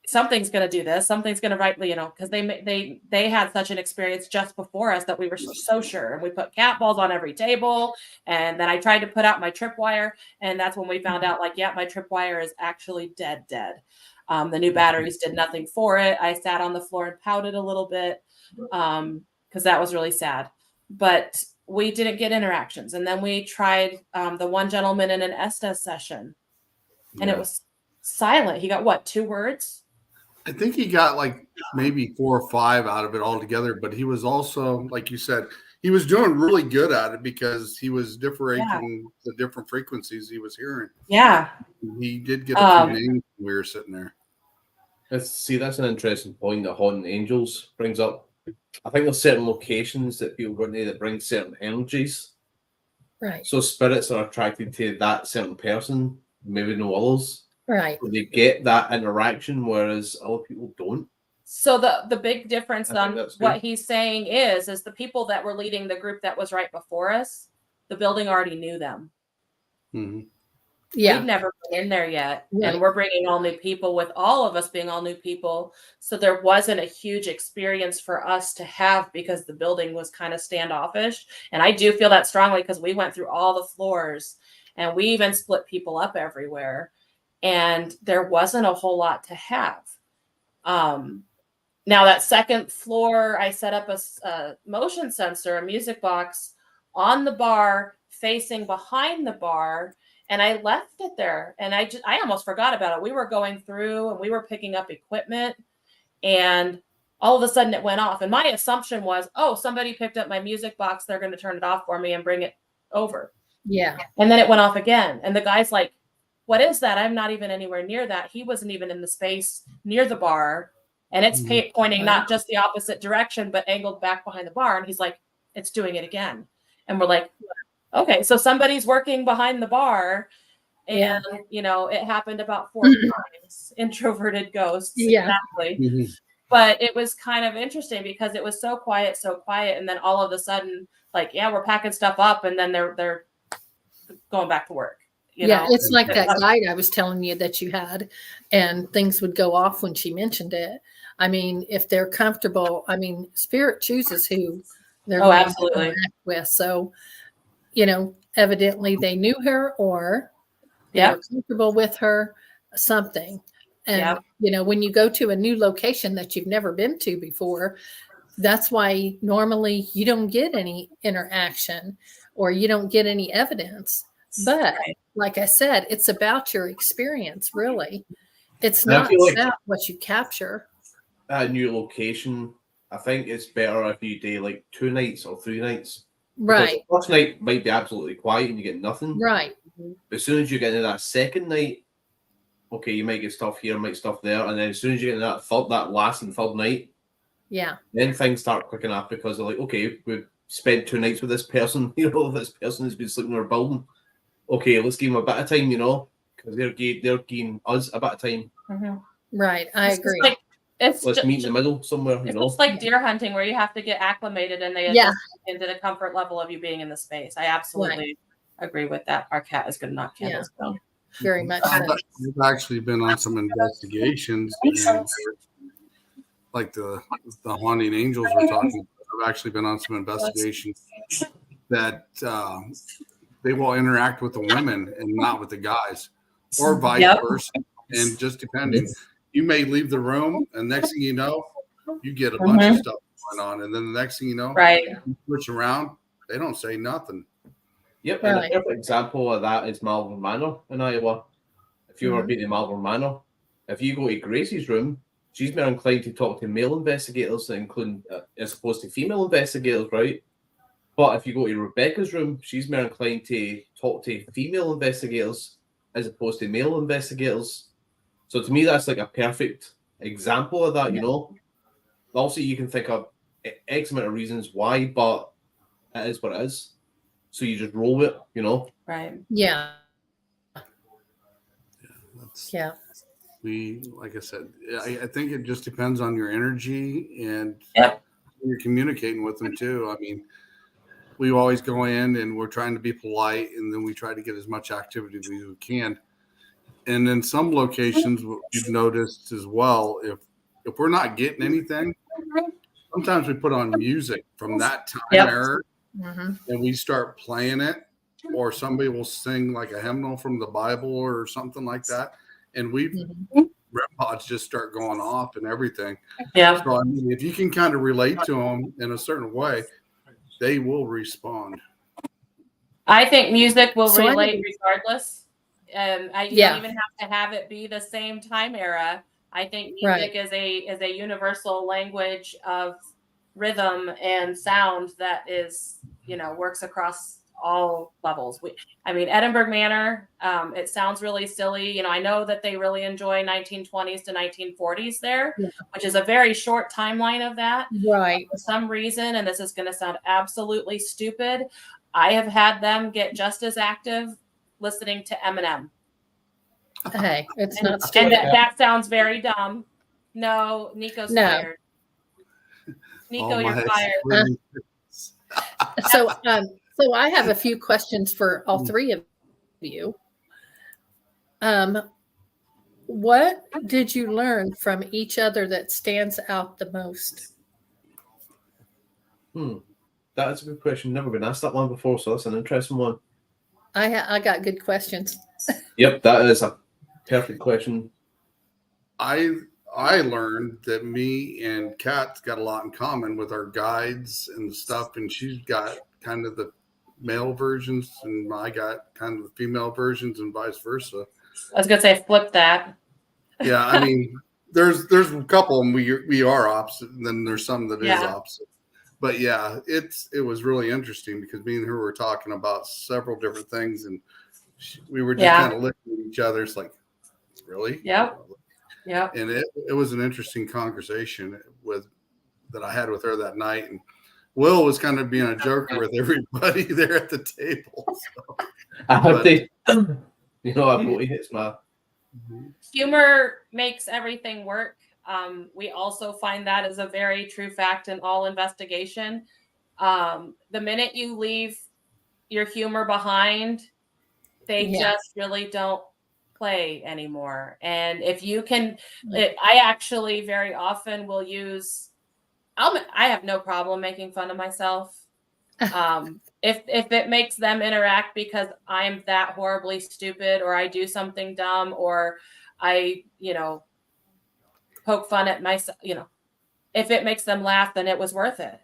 something's going to do this, something's going to write, because they had such an experience just before us that we were so sure. And we put cat balls on every table. And then I tried to put out my tripwire, and that's when we found out, like, yeah, my tripwire is actually dead. The new batteries did nothing for it. I sat on the floor and pouted a little bit because that was really sad. But we didn't get interactions. And then we tried the one gentleman in an Estes session, and it was silent. He got, what, 2 words? I think he got like maybe 4 or 5 out of it altogether, but he was also, like you said, he was doing really good at it because he was differentiating the different frequencies he was hearing. Yeah. He did get a few names when we were sitting there. That's an interesting point that Haunting Angels brings up. I think there's certain locations that people go to that bring certain energies. Right. So spirits are attracted to that certain person, maybe no others. Right. They get that interaction, whereas other people don't. So the big difference on what he's saying is the people that were leading the group that was right before us, the building already knew them. Mm-hmm. Yeah. We've never been in there yet. Right. And we're bringing all new people, with all of us being all new people. So there wasn't a huge experience for us to have because the building was kind of standoffish. And I do feel that strongly because we went through all the floors and we even split people up everywhere. And there wasn't a whole lot to have. Now that second floor, I set up a motion sensor, a music box on the bar facing behind the bar. And I left it there, and I almost forgot about it. We were going through and we were picking up equipment, and all of a sudden it went off. And my assumption was, oh, somebody picked up my music box. They're going to turn it off for me and bring it over. Yeah. And then it went off again. And the guy's like, what is that? I'm not even anywhere near that. He wasn't even in the space near the bar. And it's pointing not just the opposite direction, but angled back behind the bar. And he's like, it's doing it again. And we're like, okay, so somebody's working behind the bar. And, it happened about 4 times. Introverted ghosts. Yeah. Exactly. Mm-hmm. But it was kind of interesting because it was so quiet. And then all of a sudden, like, yeah, we're packing stuff up. And then they're going back to work. You know? It's like that guide I was telling you that you had, and things would go off when she mentioned it. I mean, if they're comfortable, I mean, spirit chooses who they're going to interact with. So, evidently they knew her, or they were comfortable with her, something. And, when you go to a new location that you've never been to before, that's why normally you don't get any interaction or you don't get any evidence. But like I said, it's about your experience, really. It's not about what you capture. At a new location, I think it's better if you do like 2 nights or 3 nights. Right. The first night might be absolutely quiet and you get nothing. Right. But as soon as you get into that second night, okay, you might get stuff here, might stuff there. And then as soon as you get into that last and third night, then things start clicking up because they're like, okay, we've spent 2 nights with this person. This person has been sleeping in our building. Okay, let's give them a bit of time, because they're giving us a bit of time. Mm-hmm. Right, I agree. Let's meet in the middle somewhere. It's just like deer hunting, where you have to get acclimated and they adjust into the comfort level of you being in the space. I absolutely agree with that. Our cat is going to knock candles down. Very much. We've actually been on some investigations, and like the Haunting Angels we're talking about. I've actually been on some investigations that they will interact with the women and not with the guys, or vice versa. And just depending, you may leave the room, and next thing you know, you get a bunch of stuff going on, and then the next thing you know, you switch around, they don't say nothing. Yep, and a perfect example of that is Malvern Manor in Iowa. If you've ever been to Malvern Manor, if you go to Gracie's room, she's more inclined to talk to male investigators, including as opposed to female investigators, right? But if you go to Rebecca's room, she's more inclined to talk to female investigators as opposed to male investigators. So to me, that's like a perfect example of that, you know. Also, you can think of X amount of reasons why, but it is what it is. So you just roll with it, you know. Right. Yeah. That's, Yeah. like I said, I think it just depends on your energy and Yep. you're communicating with them too. I mean, we always go in and we're trying to be polite, and then we try to get as much activity as we can. And in some locations, what we've noticed as well, if we're not getting anything, sometimes we put on music from that time Yep. era, Mm-hmm. and we start playing it, or somebody will sing like a hymnal from the Bible or something like that, and REM pods just start going off and everything. Yeah. So I mean, if you can kind of relate to them in a certain way, they will respond. I think music will So I relate think- regardless. You Yeah. don't even have to have it be the same time era. I think Right. music is a universal language of rhythm and sound that is, works across all levels. Edinburgh Manor, it sounds really silly. I know that they really enjoy 1920s to 1940s there, Yeah. which is a very short timeline of that. Right. For some reason, and this is going to sound absolutely stupid, I have had them get just as active listening to Eminem. Hey, it's And, not stupid. that sounds very dumb. No, Nico's No. fired. Nico, Oh, you're my fired. So I have a few questions for all three of you. What did you learn from each other that stands out the most? That is a good question. Never been asked that one before, so that's an interesting one. I got good questions. Yep, that is a perfect question. I learned that me and Kat's got a lot in common with our guides and stuff, and she's got kind of the male versions, and I got kind of the female versions, and vice versa. I was gonna say flip that. Yeah, I mean, there's a couple, and we are opposite, and then there's some that is opposite. But yeah, it was really interesting because me and her were talking about several different things, and we were just kind of looking at each other. It's like, really? Yep. Yep. And it was an interesting conversation that I had with her that night. And Will was kind of being a joker with everybody there at the table. So. I have to, it's my Humor makes everything work. We also find that is a very true fact in all investigation. The minute you leave your humor behind, they just really don't play anymore. And if you can, I actually very often will use, I have no problem making fun of myself. If it makes them interact because I'm that horribly stupid, or I do something dumb, or I, poke fun at myself, if it makes them laugh, then it was worth it.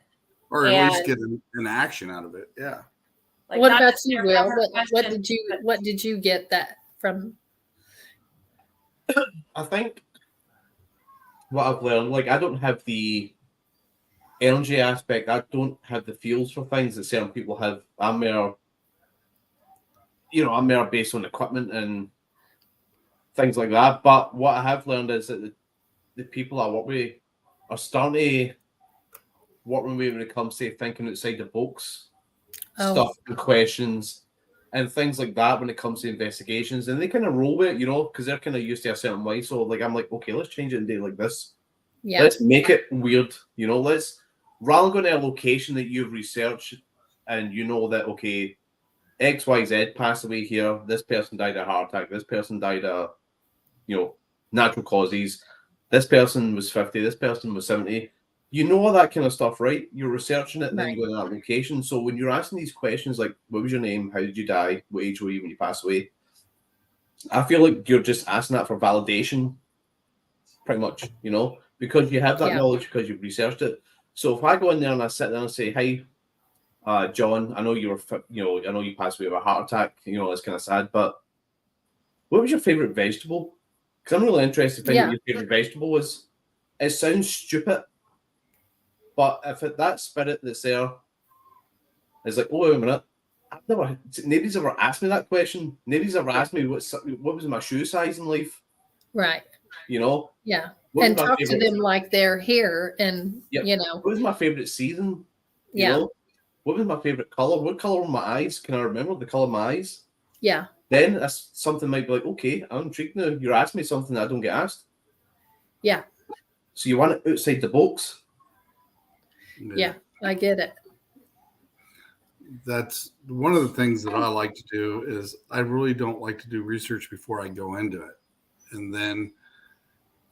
Or at least get an action out of it. Yeah. Like, what about you, Will? question, what did you get that from? I think what I've learned, like I don't have the energy aspect. I don't have the feels for things that certain people have. I'm more based on equipment and things like that. But what I have learned is that the people I work with are starting to work with me when it comes to thinking outside the box, stuff and questions and things like that when it comes to investigations. And they kind of roll with it, because they're kind of used to a certain way. So like I'm like, okay, let's change it and do it like this. Yeah. Let's make it weird, let's rather than go to a location that you've researched and that, okay, XYZ passed away here, this person died of a heart attack, this person died of, natural causes, this person was 50, this person was 70. All that kind of stuff, right? You're researching it and then you go to that location. So when you're asking these questions like, what was your name? How did you die? What age were you when you passed away? I feel like you're just asking that for validation, pretty much, because you have that knowledge because you've researched it. So if I go in there and I sit down and say, hey, John, I know I know you passed away of a heart attack, it's kind of sad, but what was your favorite vegetable? Because I'm really interested in what your favorite vegetable was. It sounds stupid, but if that spirit that's there It's like, oh, wait a minute. Nobody's ever asked me that question. Nobody's ever asked me what was my shoe size in life. Right. You know, Yeah. what And was my talk to favorite? them like they're here and, Yep. you know, What was my favorite season? You yeah. know, what was my favorite color? What color were my eyes? Can I remember the color of my eyes? Yeah. Then that's something might be like, okay, I'm intrigued now. You're asking me something that I don't get asked. Yeah. So you want it outside the box. Yeah. I get it. That's one of the things that I like to do is I really don't like to do research before I go into it. And then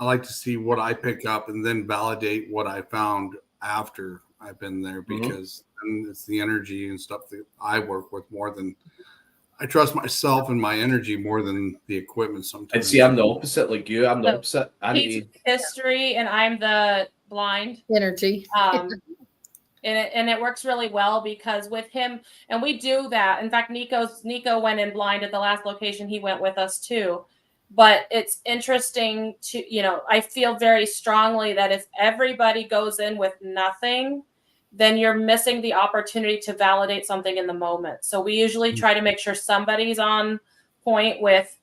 I like to see what I pick up and then validate what I found after I've been there, because then it's the energy and stuff that I work with more than I trust myself and my energy more than the equipment sometimes. And see, I'm the opposite, like you. I'm the opposite. He's history, and I'm the blind energy. And it works really well because with him, and we do that. In fact, Nico went in blind at the last location. He went with us too. But it's interesting to, you know, I feel very strongly that if everybody goes in with nothing, then you're missing the opportunity to validate something in the moment. So we usually try to make sure somebody's on point with,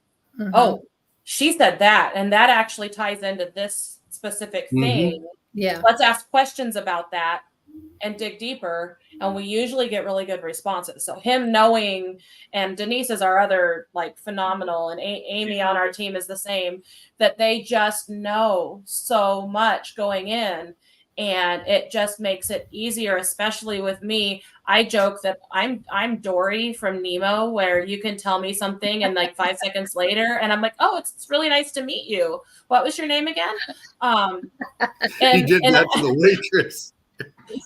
oh, she said that, and that actually ties into this specific thing. Yeah. Let's ask questions about that and dig deeper, and we usually get really good responses. So him knowing, and Denise is our other like phenomenal, and Amy on our team is the same, that they just know so much going in, and it just makes it easier, especially with me. I joke that I'm Dory from Nemo, where you can tell me something and like 5 seconds later and I'm like, oh, it's really nice to meet you. What was your name again? He did that to the waitress.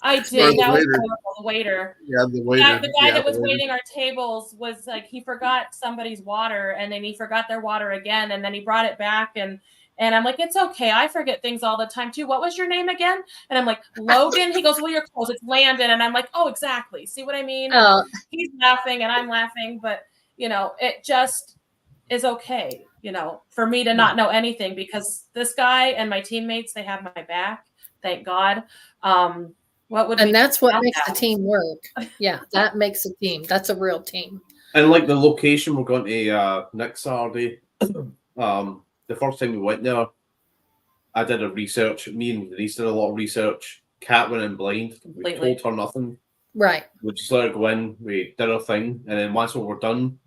I did. That was horrible. The waiter. Yeah, the waiter. The guy that was waiting our tables was like, he forgot somebody's water, and then he forgot their water again, and then he brought it back, and I'm like, it's okay. I forget things all the time too. What was your name again? And I'm like, Logan. He goes, well, you're close. It's Landon. And I'm like, oh, exactly. See what I mean? He's laughing and I'm laughing, but you know, it just is okay, you know, for me to not know anything, because this guy and my teammates, they have my back. Thank God. And that's what makes the team work. Yeah, that makes a team. That's a real team. And like the location we're going to next Saturday, the first time we went there, I did a research. Me and Denise did a lot of research. Kat went in blind. We told her nothing. Right. We just let her go in. We did our thing. And then once we were done,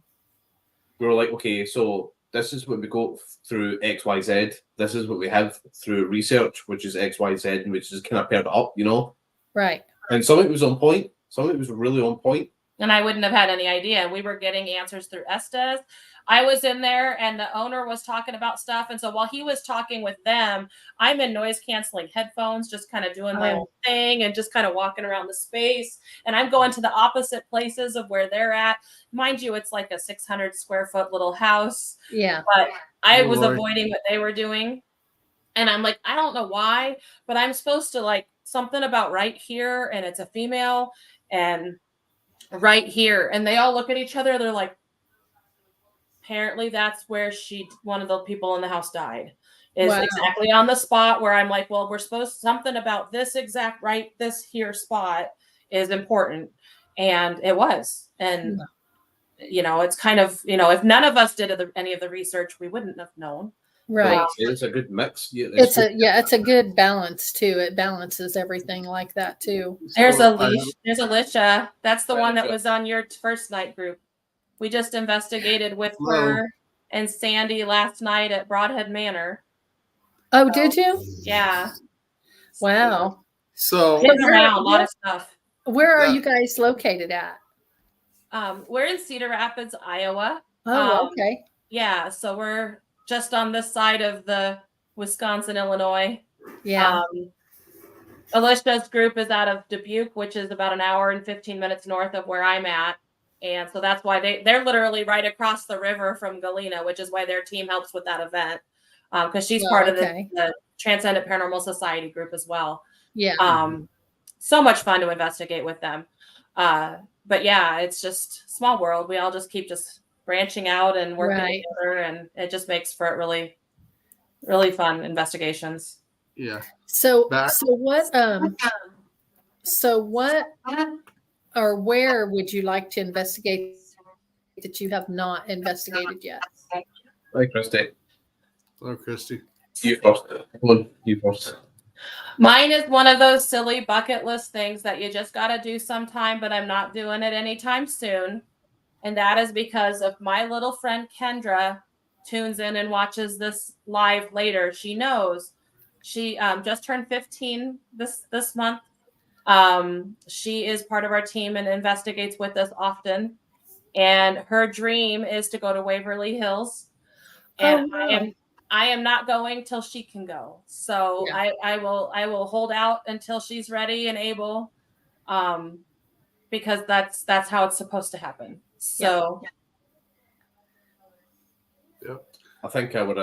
we were like, okay, so this is what we go through XYZ. This is what we have through research, which is XYZ, and we just kind of paired it up, you know? Right. And some of it was on point. Some of it was really on point. And I wouldn't have had any idea. We were getting answers through Estes. I was in there and the owner was talking about stuff. And so while he was talking with them, I'm in noise canceling headphones, just kind of doing my own thing and just kind of walking around the space. And I'm going to the opposite places of where they're at. Mind you, it's like a 600 square foot little house. Yeah. But I was avoiding what they were doing. And I'm like, I don't know why, but I'm supposed to like something about right here. And it's a female and right here. And they all look at each other. They're like, apparently that's where one of the people in the house died, is exactly on the spot where I'm like, well, we're supposed something about this exact right. This here spot is important. And it was. And, you know, it's kind of, you know, if none of us did any of the research, we wouldn't have known. Right. It's a good mix. Yeah, it's a good balance too. It balances everything like that too. There's Alicia. That's the one that was on your first night group. We just investigated with her and Sandy last night at Broadhead Manor. Oh, did you? Yeah. Wow. So around a lot of stuff. Where are you guys located at? We're in Cedar Rapids, Iowa. Oh, okay. Yeah, so we're just on this side of the Wisconsin, Illinois. Yeah. Alicia's group is out of Dubuque, which is about an hour and 15 minutes north of where I'm at. And so that's why they're literally right across the river from Galena, which is why their team helps with that event. Because she's part of the Transcendent Paranormal Society group as well. Yeah. So much fun to investigate with them. But yeah, it's just small world. We all just keep branching out and working together, and it just makes for it really, really fun investigations. Yeah. So what or where would you like to investigate that you have not investigated yet? Hi, Christy. Hello, Christy. You first. Come on, you first. Mine is one of those silly bucket list things that you just got to do sometime, but I'm not doing it anytime soon. And that is because of my little friend Kendra tunes in and watches this live later. She knows she just turned 15 this month. She is part of our team and investigates with us often. And her dream is to go to Waverly Hills. And wow. I am not going till she can go. So Yeah. I will hold out until she's ready and able. Because that's how it's supposed to happen. So Yep. I think I would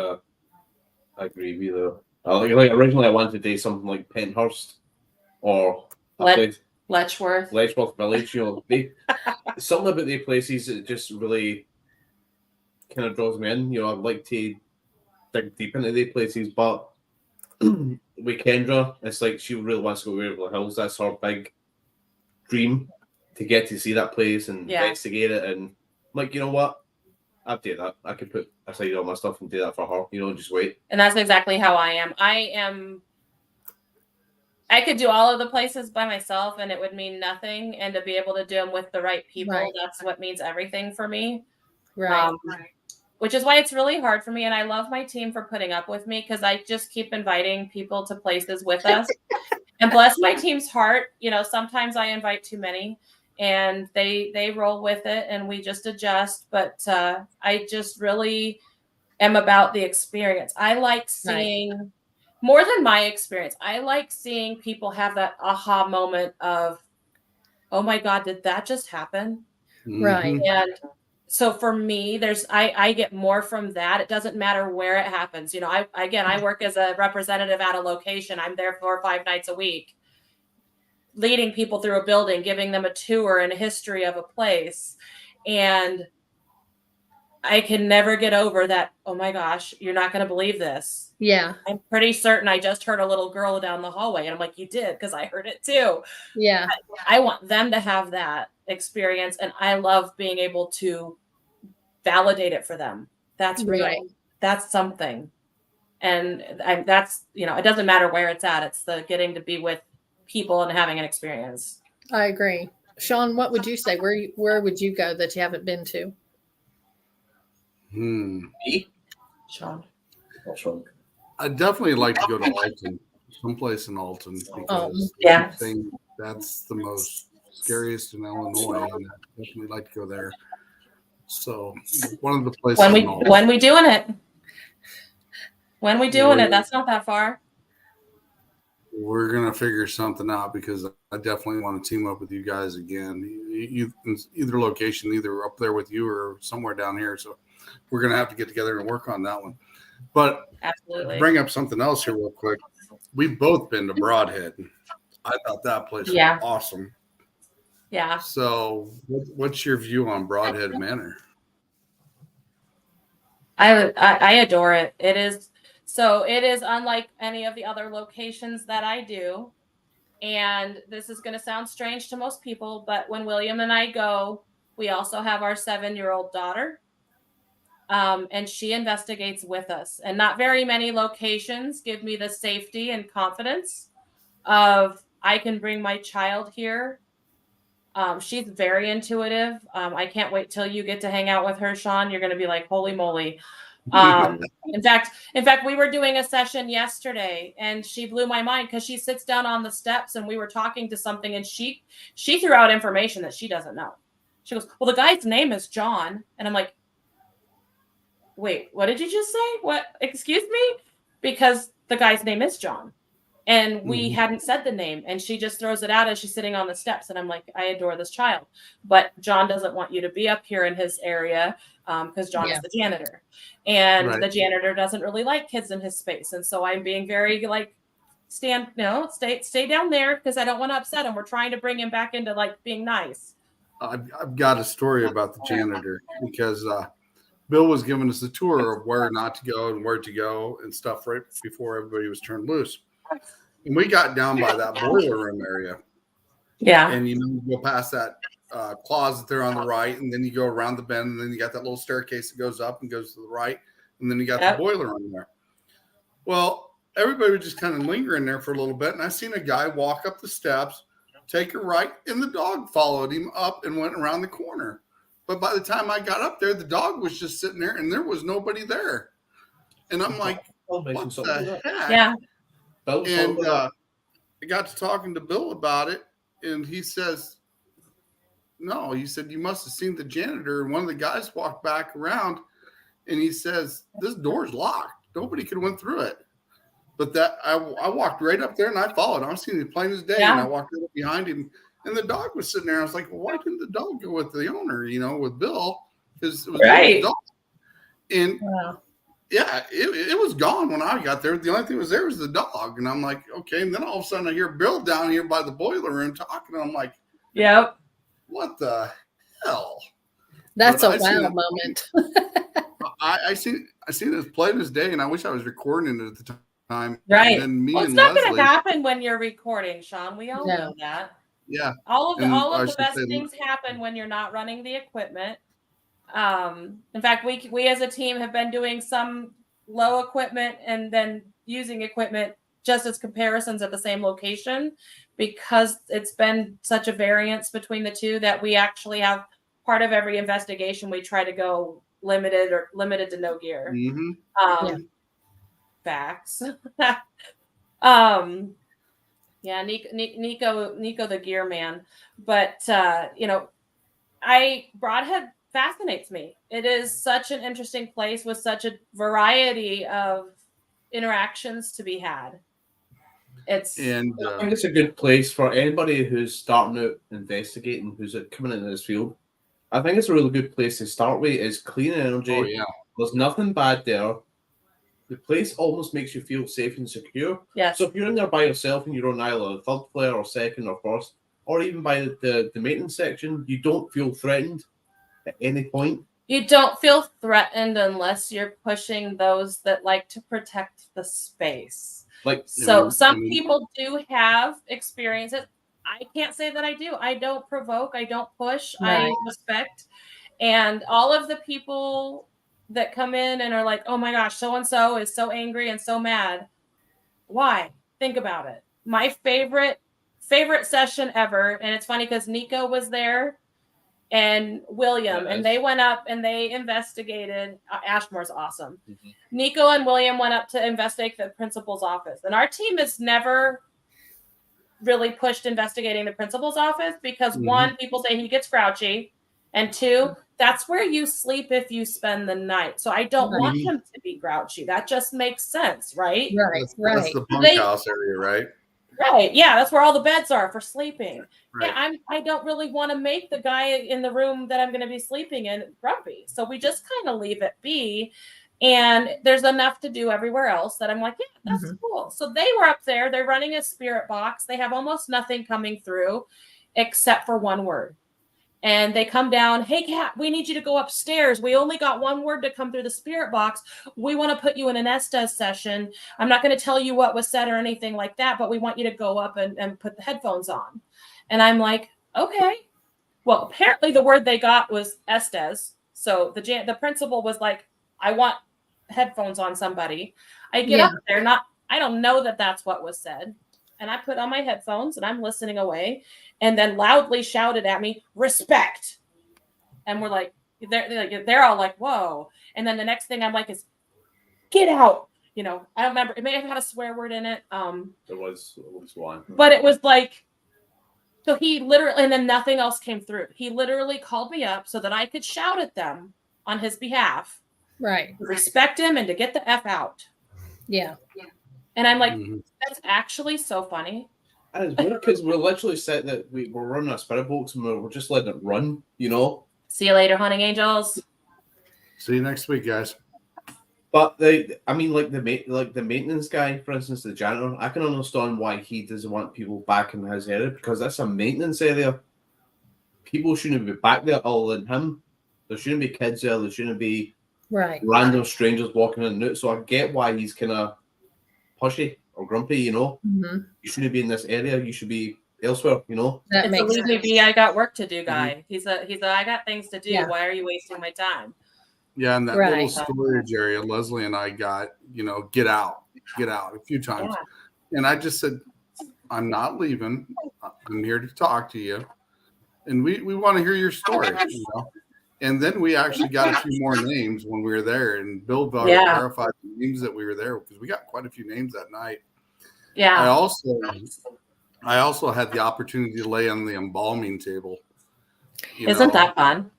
agree with you though. Like originally, I wanted to do something like Penhurst or Letchworth Village. You know, something about the places that just really kind of draws me in. You know, I'd like to dig deep into the places, but with Kendra, it's like she really wants to go to Waverly Hills. That's her big dream, to get to see that place and investigate it. And I'm like, you know what? I'd do that. I could put aside all my stuff and do that for her. You know, just wait. And that's exactly how I am. I could do all of the places by myself and it would mean nothing. And to be able to do them with the right people, that's what means everything for me. Right. Which is why it's really hard for me. And I love my team for putting up with me because I just keep inviting people to places with us. And bless my team's heart, you know, sometimes I invite too many and they roll with it and we just adjust. But I just really am about the experience. I like seeing more than my experience. I like seeing people have that aha moment of, oh my God, did that just happen? Right. And so for me, I get more from that. It doesn't matter where it happens. You know, I work as a representative at a location. I'm there 4 or 5 nights a week, leading people through a building, giving them a tour and a history of a place. And I can never get over that. Oh my gosh, you're not going to believe this. Yeah. I'm pretty certain I just heard a little girl down the hallway. And I'm like, you did, because I heard it too. Yeah. I want them to have that experience. And I love being able to validate it for them. That's real. Right. That's something. And that's, you know, it doesn't matter where it's at. It's the getting to be with people and having an experience. I agree. Sean, what would you say? Where would you go that you haven't been to? Me? Sean. What's wrong? I'd definitely like to go to Alton, someplace in Alton, because that's the most scariest in Illinois, and I'd definitely like to go there. So one of the places when we doing it, that's not that far. We're gonna figure something out because I definitely want to team up with you guys again. Either location, either up there with you or somewhere down here. So we're gonna have to get together and work on that one. But absolutely, bring up something else here real quick. We've both been to Broadhead. I thought that place was awesome. Yeah. So what's your view on Broadhead Manor? I adore it. It is unlike any of the other locations that I do. And this is going to sound strange to most people, but when William and I go, we also have our 7-year-old daughter. And she investigates with us. And not very many locations give me the safety and confidence of I can bring my child here. She's very intuitive. I can't wait till you get to hang out with her, Sean. You're going to be like, holy moly. In fact, we were doing a session yesterday and she blew my mind because she sits down on the steps and we were talking to something and she threw out information that she doesn't know. She goes, well, the guy's name is John. And I'm like, wait, what did you just say? What? Excuse me? Because the guy's name is John. And we hadn't said the name. And she just throws it out as she's sitting on the steps. And I'm like, I adore this child. But John doesn't want you to be up here in his area because John is the janitor. And the janitor doesn't really like kids in his space. And so I'm being very like, stay down there because I don't want to upset him. We're trying to bring him back into like being nice. I've got a story about the janitor because Bill was giving us a tour of where not to go and where to go and stuff right before everybody was turned loose. And we got down by that boiler room area. Yeah. And you go past that closet there on the right, and then you go around the bend, and then you got that little staircase that goes up and goes to the right, and then you got the boiler on there. Well, everybody was just kind of lingering there for a little bit, and I seen a guy walk up the steps, take a right, and the dog followed him up and went around the corner. But by the time I got up there, the dog was just sitting there, and there was nobody there. And I'm like, what the heck? Yeah. And I got to talking to Bill about it, and he says, no, he said, you must have seen the janitor. And one of the guys walked back around, and he says, this door's locked. Nobody could have went through it. But that I walked right up there, and I followed. I was seeing him plain as day, and I walked right up behind him, and the dog was sitting there. I was like, well, why didn't the dog go with the owner, with Bill? Because it was Bill's dog. And yeah, it was gone when I got there. The only thing that was there was the dog. And I'm like, okay. And then all of a sudden I hear Bill down here by the boiler room talking. And I'm like, yep. What the hell? That's a wow moment. I seen it plain as day, and I wish I was recording it at the time. Right. And me well, and it's not Leslie, going to happen when you're recording, Sean. We all know that. Yeah. All of the best things happen when you're not running the equipment. In fact, we as a team have been doing some low equipment and then using equipment just as comparisons at the same location, because it's been such a variance between the two that we actually have part of every investigation. We try to go limited to no gear. Mm-hmm. Facts. Yeah, Nico the gear man. But Broadhead fascinates me. It is such an interesting place with such a variety of interactions to be had. I think it's a good place for anybody who's starting out investigating, who's coming into this field. I think it's a really good place to start with. It's clean energy. Oh, yeah. There's nothing bad there. The place almost makes you feel safe and secure. Yes. So if you're in there by yourself and you're on either the third floor or second or first, or even by the maintenance section, you don't feel threatened at any point. You don't feel threatened unless you're pushing those that like to protect the space. Some people do have experiences. I can't say that I do. I don't provoke. I don't push. Right. I respect. And all of the people that come in and are like, oh my gosh, so-and-so is so angry and so mad. Why? Think about it. My favorite session ever. And it's funny because Nico was there and William, and they went up and they investigated. Ashmore's awesome. Mm-hmm. Nico and William went up to investigate the principal's office. And our team has never really pushed investigating the principal's office because one, people say he gets grouchy. And two, that's where you sleep if you spend the night. So I don't want him to be grouchy. That just makes sense, right? Right. That's the bunkhouse area, right? Right. Yeah, that's where all the beds are for sleeping. Right. Yeah, I don't really want to make the guy in the room that I'm going to be sleeping in grumpy. So we just kind of leave it be. And there's enough to do everywhere else that I'm like, yeah, that's cool. So they were up there. They're running a spirit box. They have almost nothing coming through except for one word. And they come down, hey, Kat, we need you to go upstairs. We only got one word to come through the spirit box. We want to put you in an Estes session. I'm not going to tell you what was said or anything like that, but we want you to go up and put the headphones on. And I'm like, okay. Well, apparently the word they got was Estes. So the principal was like, I want headphones on somebody. I get up there, I don't know that that's what was said. And I put on my headphones and I'm listening away, and then loudly shouted at me, respect. And we're like, they're all like, whoa. And then the next thing I'm like is, get out. I don't remember. It may have had a swear word in it. There was one. But it was like, so he literally, and then nothing else came through. He literally called me up so that I could shout at them on his behalf. Right. To respect him and to get the F out. Yeah. And I'm like, that's actually so funny. And it's weird because we're literally set that we're running a spirit box and we're just letting it run, See you later, hunting angels. See you next week, guys. But the maintenance guy, for instance, the janitor, I can understand why he doesn't want people back in his area, because that's a maintenance area. People shouldn't be back there other than him. There shouldn't be kids there. There shouldn't be random strangers walking in and out. So I get why he's kind of pushy or grumpy, You shouldn't be in this area. You should be elsewhere, you know. That It's a makes leave me sense. be, I got work to do guy. He's a I got things to do. Yeah. Why are you wasting my time? Yeah, and that little Right. storage area, Leslie and I got, get out a few times. Yeah. And I just said, I'm not leaving. I'm here to talk to you. And we want to hear your story, And then we actually got a few more names when we were there. And Bill verified the names that we were there because we got quite a few names that night. Yeah. I also had the opportunity to lay on the embalming table. Isn't that fun?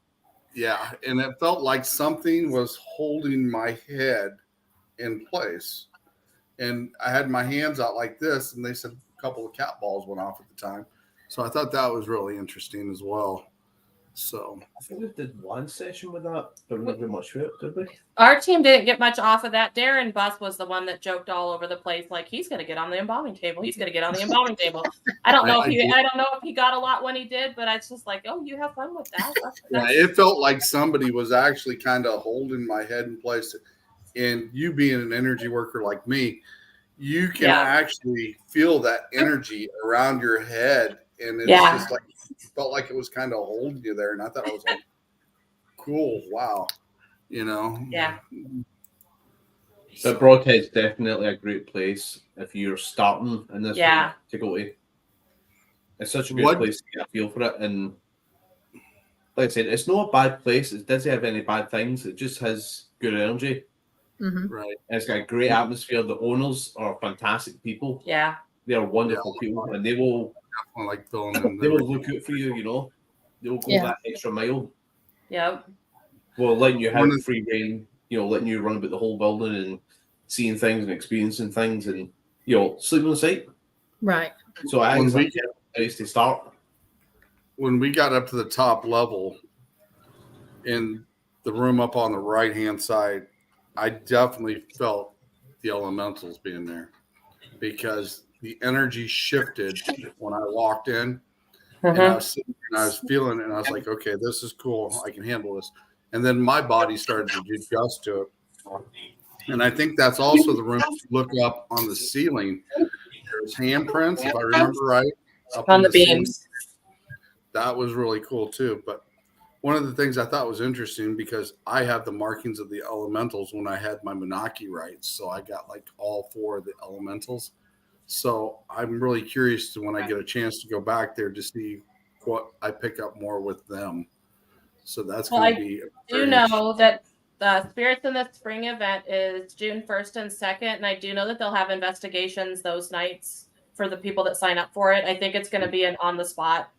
Yeah, and it felt like something was holding my head in place. And I had my hands out like this, and they said a couple of cat balls went off at the time. So I thought that was really interesting as well. So I think we did one session with that, but not very much for it, did we? Our team didn't get much off of that. Darren Buss was the one that joked all over the place, like he's going to get on the embalming table. He's going to get on the embalming table. I don't know if he got a lot when he did, but it's just like, oh, you have fun with that. Yeah, it felt like somebody was actually kind of holding my head in place. And you being an energy worker like me, you can actually feel that energy around your head, and it's just like felt like it was kind of holding you there. And I thought it was like, cool, wow, Yeah. But Broadhead's definitely a great place if you're starting in this thing to go to. It's such a good place to get a feel for it, and like I said, it's not a bad place. It doesn't have any bad things. It just has good energy. Mm-hmm. Right. And it's got a great atmosphere. The owners are fantastic people. Yeah. They are wonderful people, and they will they will look out for you, They will go that extra mile. Yep. Well, letting you have free reign, letting you run about the whole building and seeing things and experiencing things and, sleep on the site. Right. So I think it's a place to start. When we got up to the top level in the room up on the right-hand side, I definitely felt the elementals being there because the energy shifted when I walked in. And I was sitting and I was feeling it, and I was like, okay, this is cool. I can handle this. And then my body started to adjust to it. And I think that's also the room. Look up on the ceiling. There's handprints, if I remember right, up on the beams. That was really cool too. But one of the things I thought was interesting because I have the markings of the elementals when I had my Menaki rights. So I got like all 4 of the elementals. So I'm really curious to when I get a chance to go back there to see what I pick up more with them. So that's going to be. I do know that the Spirits in the Spring event is June 1st and 2nd. And I do know that they'll have investigations those nights for the people that sign up for it. I think it's going to be an on the spot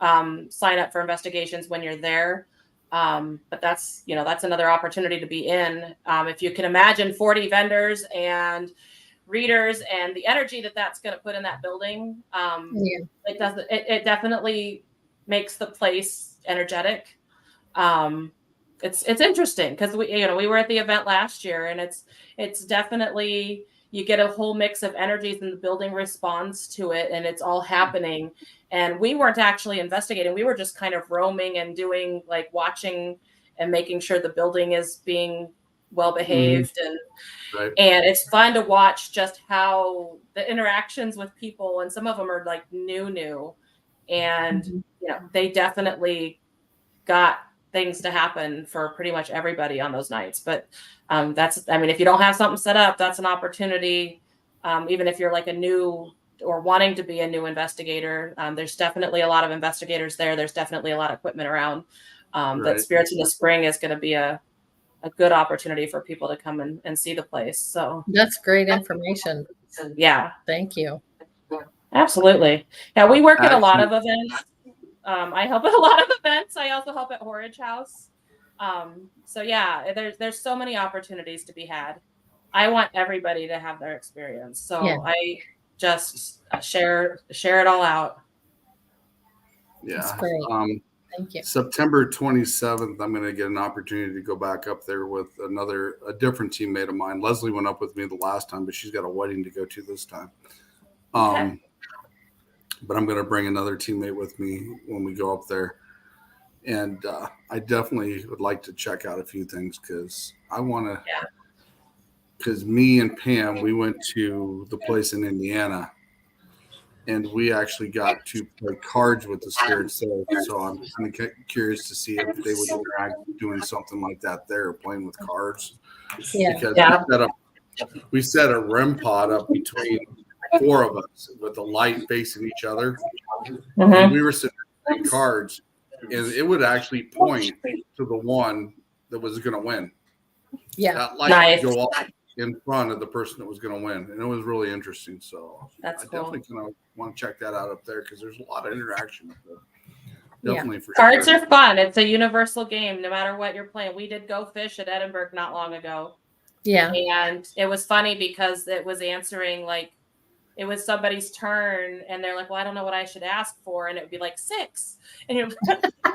sign up for investigations when you're there. But that's another opportunity to be in. If you can imagine 40 vendors and readers and the energy that's going to put in that building, it definitely makes the place energetic. It's interesting because we were at the event last year, and it's definitely, you get a whole mix of energies and the building responds to it, and it's all happening. And we weren't actually investigating. We were just kind of roaming and doing like watching and making sure the building is being well behaved. And it's fun to watch just how the interactions with people, and some of them are like new, and they definitely got things to happen for pretty much everybody on those nights. But if you don't have something set up, that's an opportunity. Even if you're like a new or wanting to be a new investigator, there's definitely a lot of investigators there. There's definitely a lot of equipment around. That Spirits in the Spring is going to be a good opportunity for people to come and see the place. So that's great information. Yeah. Thank you. Absolutely. Yeah. We work at a lot of events. I help at a lot of events. I also help at Horridge House. So yeah, there's so many opportunities to be had. I want everybody to have their experience. So I just share it all out. Yeah. That's great. Thank you. September 27th, I'm going to get an opportunity to go back up there with a different teammate of mine. Leslie went up with me the last time, but she's got a wedding to go to this time. But I'm going to bring another teammate with me when we go up there. And I definitely would like to check out a few things because I want to, because me and Pam, we went to the place in Indiana and we actually got to play cards with the spirits there. So I'm kind of curious to see if they would interact doing something like that there, playing with cards. Yeah. Because Yeah. we set a REM pod up between 4 of us with the light facing each other. Mhm. And we were sitting there playing cards, and it would actually point to the one that was going to win. Yeah. That light Nice. would go off in front of the person that was going to win, and it was really interesting. So That's I cool. definitely kind of want to check that out up there because there's a lot of interaction up there. Yeah. Definitely for Cards sure. are fun. It's a universal game, no matter what you're playing. We did go fish at Edinburgh not long ago. Yeah. And it was funny because it was answering like it was somebody's turn and they're like, well, I don't know what I should ask for. And it would be like 6. And you're like,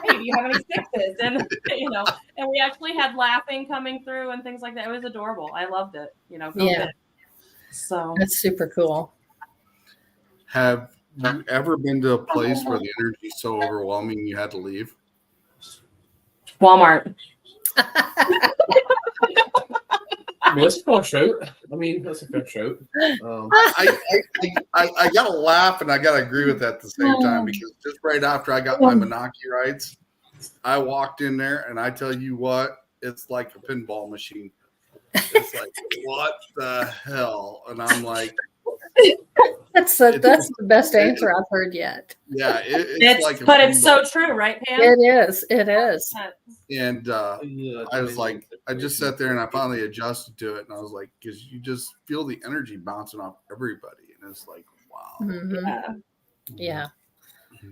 hey, do you have any 6s? And, and we actually had laughing coming through and things like that. It was adorable. I loved it. Go Yeah. fish. So That's super cool. Have you ever been to a place where the energy is so overwhelming you had to leave? Walmart. I mean, that's a fair shout. I mean, that's a fair shout. I gotta laugh and I gotta agree with that at the same time because just right after I got my Menaki rights, I walked in there and I tell you what, it's like a pinball machine. It's like, what the hell? And I'm like, That's the best answer I've heard yet. yeah, it's like, but it's so true, right, Pam? It is. It is. And Yeah, I was like, I just sat there and I finally adjusted to it, and I was like, because you just feel the energy bouncing off everybody, and it's like, wow. Mhm. Yeah.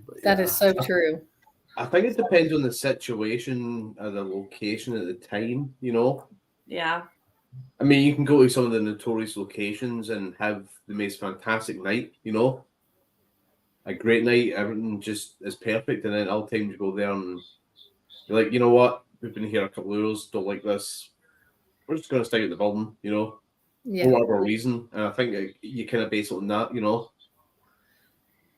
But That is so true. I think it depends on the situation and the location at the time, Yeah. I mean, you can go to some of the notorious locations and have the most fantastic night, a great night, everything just is perfect, and then other times you go there and you're like, you know what, we've been here a couple of hours, don't like this, we're just going to stay at the building, Yeah. for whatever reason, and I think you kind of base it on that,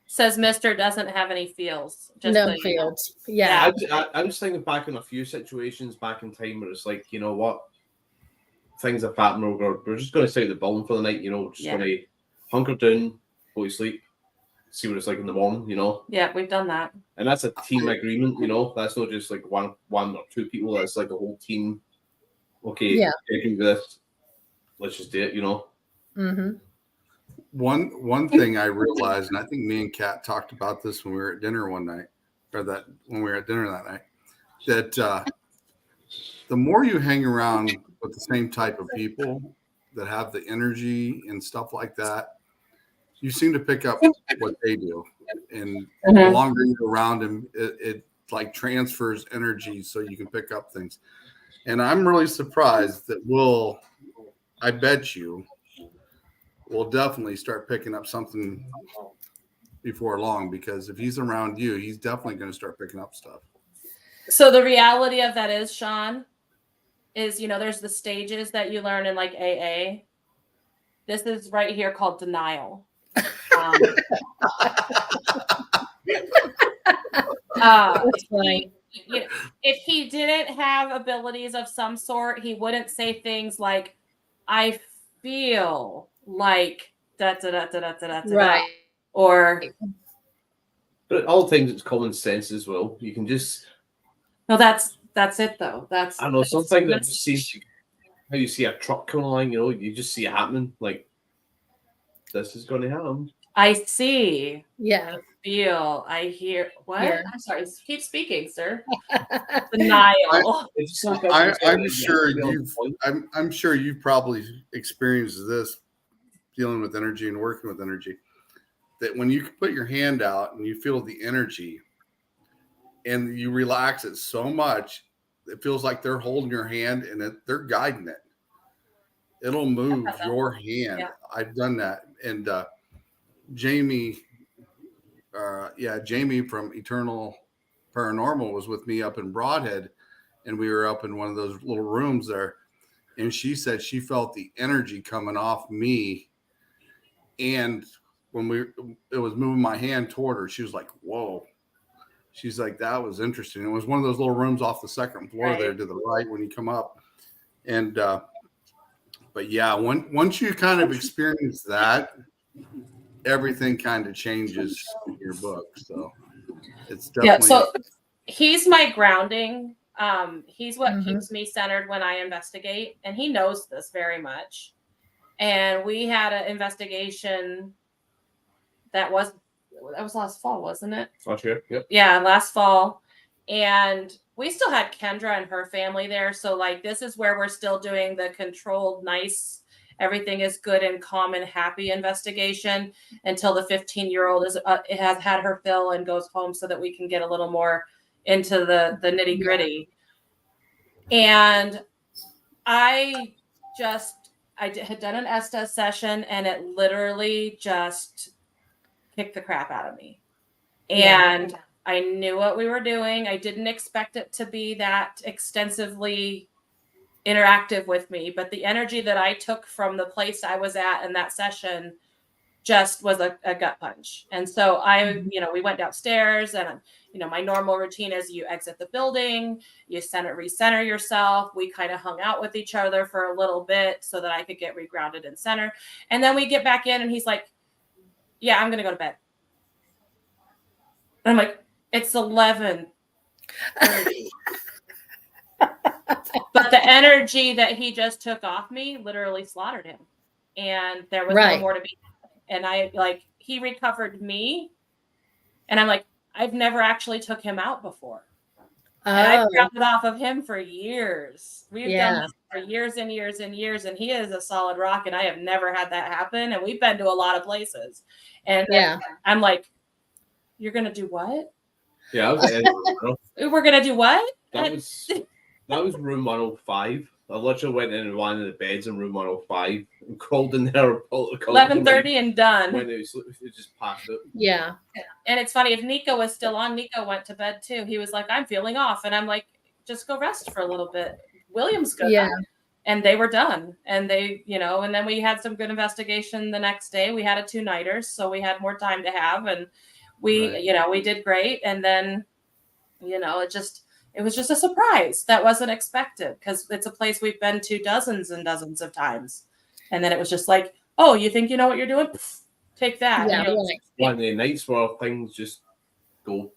Says Mister doesn't have any feels. Just No so you know. fields. Yeah. I'm just thinking back on a few situations back in time where it's like, you know what, things have happened, we're just going to stay at the building for the night, just going to hunker down, go to sleep, see what it's like in the morning, Yeah, we've done that. And that's a team agreement, that's not just like one or two people, that's like a whole team. Okay, Yeah. I agree with this, let's just do it, Mm-hmm. One thing I realized, and I think me and Kat talked about this when we were at dinner one night, when we were at dinner that night, that the more you hang around with the same type of people that have the energy and stuff like that, you seem to pick up what they do. And the longer you're around them, it like transfers energy so you can pick up things. And I'm really surprised that I bet you will definitely start picking up something before long, because if he's around you, he's definitely going to start picking up stuff. So the reality of that is, Sean, is there's the stages that you learn in like AA. This is right here called denial. That's funny. If he didn't have abilities of some sort, he wouldn't say things like, I feel like da da da da da da da, Right. or But at all times it's common sense as well. You can just that's it though. I don't know, something that just seems how you see a truck coming along, you just see it happening, like this is going to happen. I see. Yeah. I feel. I hear. What? Yeah. I'm sorry. Keep speaking, sir. Denial. I'm sure you've probably experienced this dealing with energy and working with energy, that when you put your hand out and you feel the energy and you relax it so much, it feels like they're holding your hand and they're guiding it. It'll move your hand. Yeah. I've done that. And Jamie from Eternal Paranormal was with me up in Broadhead, and we were up in one of those little rooms there, and she said she felt the energy coming off me, and when it was moving my hand toward her, she was like, whoa. She's like, that was interesting. It was one of those little rooms off the second floor there to the right when you come up. And but yeah, once you kind of experience that, everything kind of changes in your book. So it's Yeah. definitely So he's my grounding. He's what Mhm. keeps me centered when I investigate, and he knows this very much. And we had an investigation that was last fall, wasn't it? Last year, yep. Yeah, last fall. And we still had Kendra and her family there. So, like, this is where we're still doing the controlled, nice, everything is good and calm and happy investigation until the 15-year-old has had her fill and goes home so that we can get a little more into the nitty gritty. And I had done an Estes session, and it literally just kicked the crap out of me. And I knew what we were doing. I didn't expect it to be that extensively interactive with me, but the energy that I took from the place I was at in that session just was a gut punch. And so we went downstairs, and my normal routine is you exit the building, you recenter yourself. We kind of hung out with each other for a little bit so that I could get regrounded in center. And then we get back in, and he's like, yeah, I'm going to go to bed. And I'm like, it's 11:30. But the energy that he just took off me literally slaughtered him. And there was no more to be. And he recovered me. And I'm like, I've never actually took him out before. And I've grounded off of him for years. We've done this for years and years and years. And he is a solid rock. And I have never had that happen. And we've been to a lot of places. And I'm like, you're going to do what? Yeah, we're going to do what? That was room 105. I literally went in and one of the beds in room 105 and crawled in there. 11:30 and done. When it just passed it. Yeah. And it's funny, if Nico was still on, Nico went to bed too. He was like, I'm feeling off. And I'm like, just go rest for a little bit. William's good. Yeah. And they were done. And they, and then we had some good investigation the next day. We had a 2-nighters, so we had more time to have. And we, we did great. And then, it was just a surprise that wasn't expected because it's a place we've been to dozens and dozens of times. And then it was just like, oh, you think you know what you're doing? Take that. Yeah, one of the nights where things just go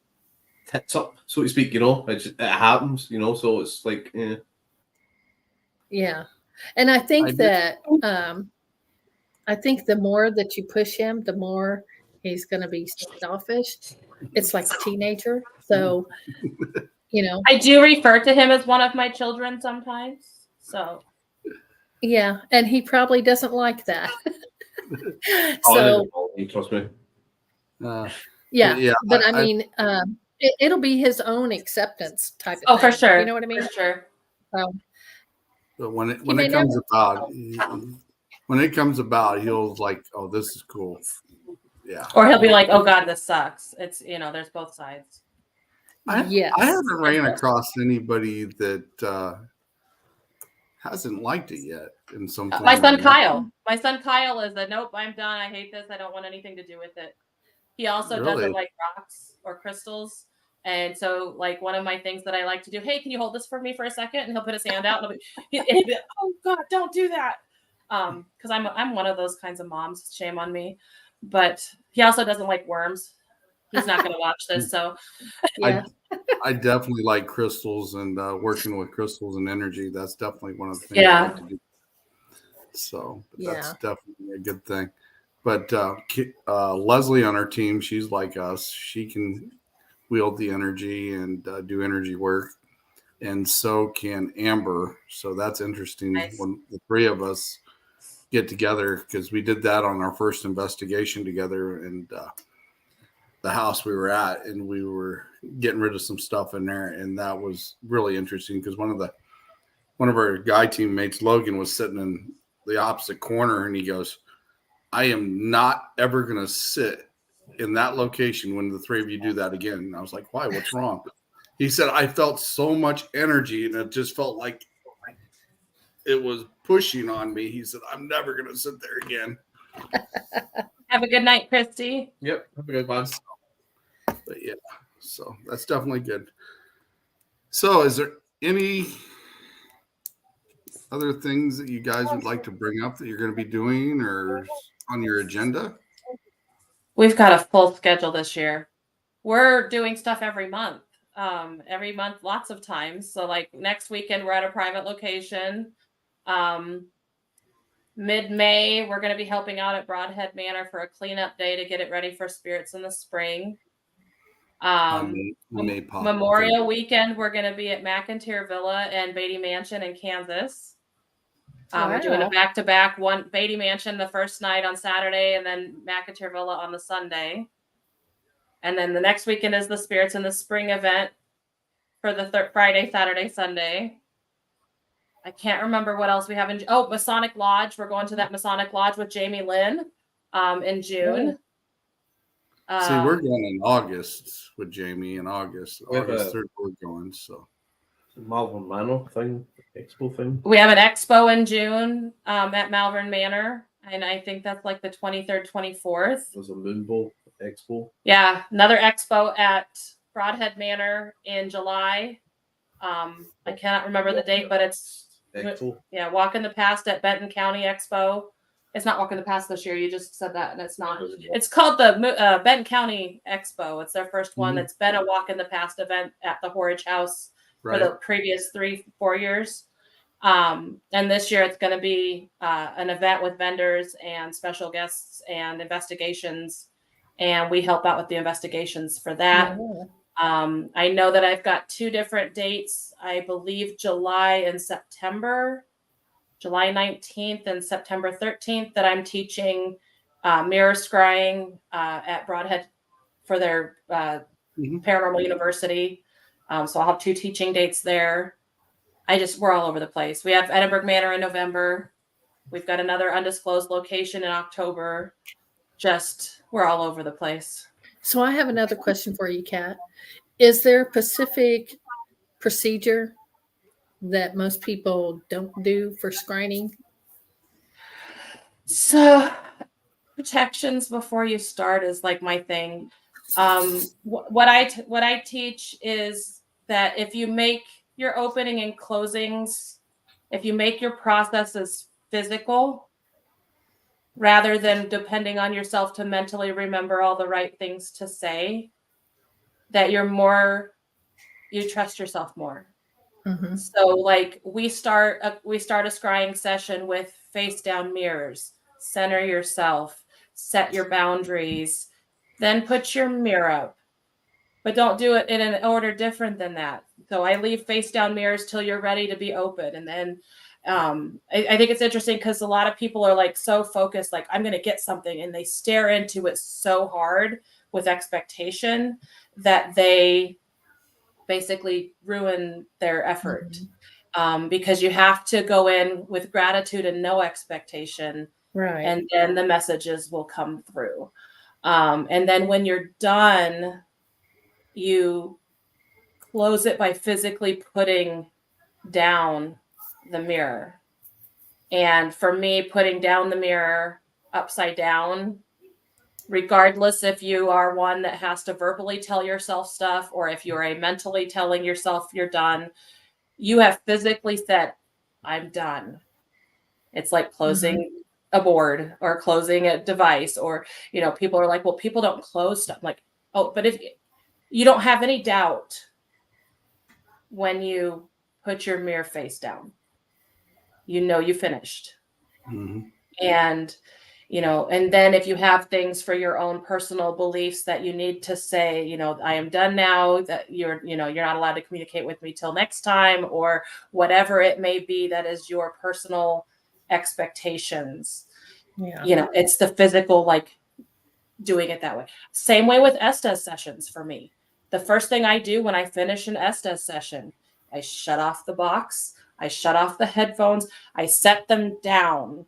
tits up, so to speak, it happens, so it's like, Yeah. And I think I think the more that you push him, the more he's going to be selfish. It's like a teenager. So, I do refer to him as one of my children sometimes. So, yeah. And he probably doesn't like that. So, trust me. Yeah. But I mean, it'll be his own acceptance type of thing. Oh, for sure. You know what I mean? For sure. So, but when it comes about, he'll like, oh, this is cool. Yeah. Or he'll be like, oh God, this sucks. It's, there's both sides. I haven't ran across anybody that hasn't liked it yet in some form. My son Kyle is nope, I'm done. I hate this. I don't want anything to do with it. He also doesn't like rocks or crystals. And so, like, one of my things that I like to do, hey, can you hold this for me for a second? And he'll put his hand out and he'll be oh God, don't do that. Because I'm one of those kinds of moms. Shame on me. But he also doesn't like worms. He's not going to watch this. So yeah. I definitely like crystals and working with crystals and energy. That's definitely one of the things I like to do. So that's definitely a good thing. But Leslie on our team, she's like us. She can wield the energy and do energy work. And so can Amber. So that's interesting when the three of us get together, because we did that on our first investigation together, and the house we were at, and we were getting rid of some stuff in there, and that was really interesting because one of our guy teammates, Logan, was sitting in the opposite corner, and he goes, I am not ever going to sit in that location when the three of you do that again. And I was like, why? What's wrong? He said, I felt so much energy, and it just felt like it was pushing on me. He said, I'm never going to sit there again. Have a good night, Christy. Yep. Have a good one. But yeah, so that's definitely good. So is there any other things that you guys would like to bring up that you're going to be doing or on your agenda? We've got a full schedule this year. We're doing stuff every month, lots of times. So like next weekend, we're at a private location. Mid-May, we're going to be helping out at Broadhead Manor for a cleanup day to get it ready for Spirits in the Spring. May pop Memorial weekend, we're going to be at McIntyre Villa and Beatty Mansion in Kansas. We're doing a Wow. back-to-back, one Beatty Mansion the first night on Saturday and then McIntyre Villa on the Sunday. And then the next weekend is the Spirits in the Spring event for the Friday, Saturday, Sunday. I can't remember what else we have in. Oh, Masonic Lodge. We're going to that Masonic Lodge with Jamie Lynn in June. See, we're going in August with Jamie in August. We have August a- 3rd, we're going. So Malvern Manor thing, expo thing. We have an expo in June at Malvern Manor. And I think that's like the 23rd, 24th. There's a Moonbow expo. Yeah, another expo at Broadhead Manor in July. I cannot remember the date, but it's Expo. yeah, Walking the Past at Benton County Expo. It's not Walking the Past this year. You just said that, and it's not. It's called the Benton County Expo. It's their first one. It's been a Walk in the Past event at the Horridge House for the previous 3-4 years. And this year it's going to be an event with vendors and special guests and investigations. And we help out with the investigations for that. Yeah. I know that I've got 2 different dates. I believe July and September, July 19th and September 13th, that I'm teaching mirror scrying at Broadhead for their Paranormal University. So I'll have 2 teaching dates there. We're all over the place. We have Edinburgh Manor in November. We've got another undisclosed location in October. We're all over the place. So I have another question for you, Kat. Is there a specific procedure that most people don't do for scrying? So protections before you start is like my thing. What I teach is that if you make your opening and closings, if you make your processes physical, rather than depending on yourself to mentally remember all the right things to say, that you trust yourself more. Mm-hmm. So like we start a scrying session with face down mirrors, center yourself, set your boundaries, then put your mirror up, but don't do it in an order different than that. So I leave face down mirrors till you're ready to be open. And then I think it's interesting because a lot of people are like so focused, like I'm going to get something, and they stare into it so hard with expectation that they basically ruin their effort. Because you have to go in with gratitude and no expectation, Right. and then the messages will come through. And then when you're done, you close it by physically putting down the mirror. And for me, putting down the mirror upside down, regardless if you are one that has to verbally tell yourself stuff or if you're a mentally telling yourself you're done, you have physically said, I'm done. It's like closing a board or closing a device, or, people are like, well, people don't close stuff. I'm like, oh, but if you don't have any doubt when you put your mirror face down, you finished. And, and then if you have things for your own personal beliefs that you need to say, I am done now, that you're not allowed to communicate with me till next time, or whatever it may be, that is your personal expectations. Yeah. It's the physical, like doing it that way. Same way with Estes sessions for me. The first thing I do when I finish an Estes session, I shut off the box, I shut off the headphones, I set them down,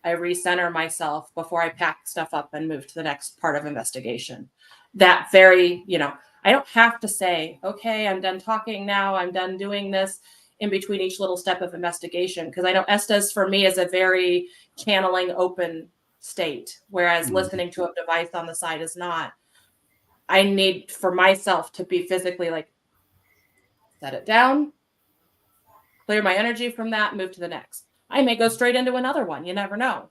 I recenter myself before I pack stuff up and move to the next part of investigation. That very, I don't have to say, okay, I'm done talking now, I'm done doing this in between each little step of investigation. Because I know Estes for me is a very channeling open state, whereas listening to a device on the side is not. I need for myself to be physically like, set it down, clear my energy from that, move to the next. I may go straight into another one. You never know.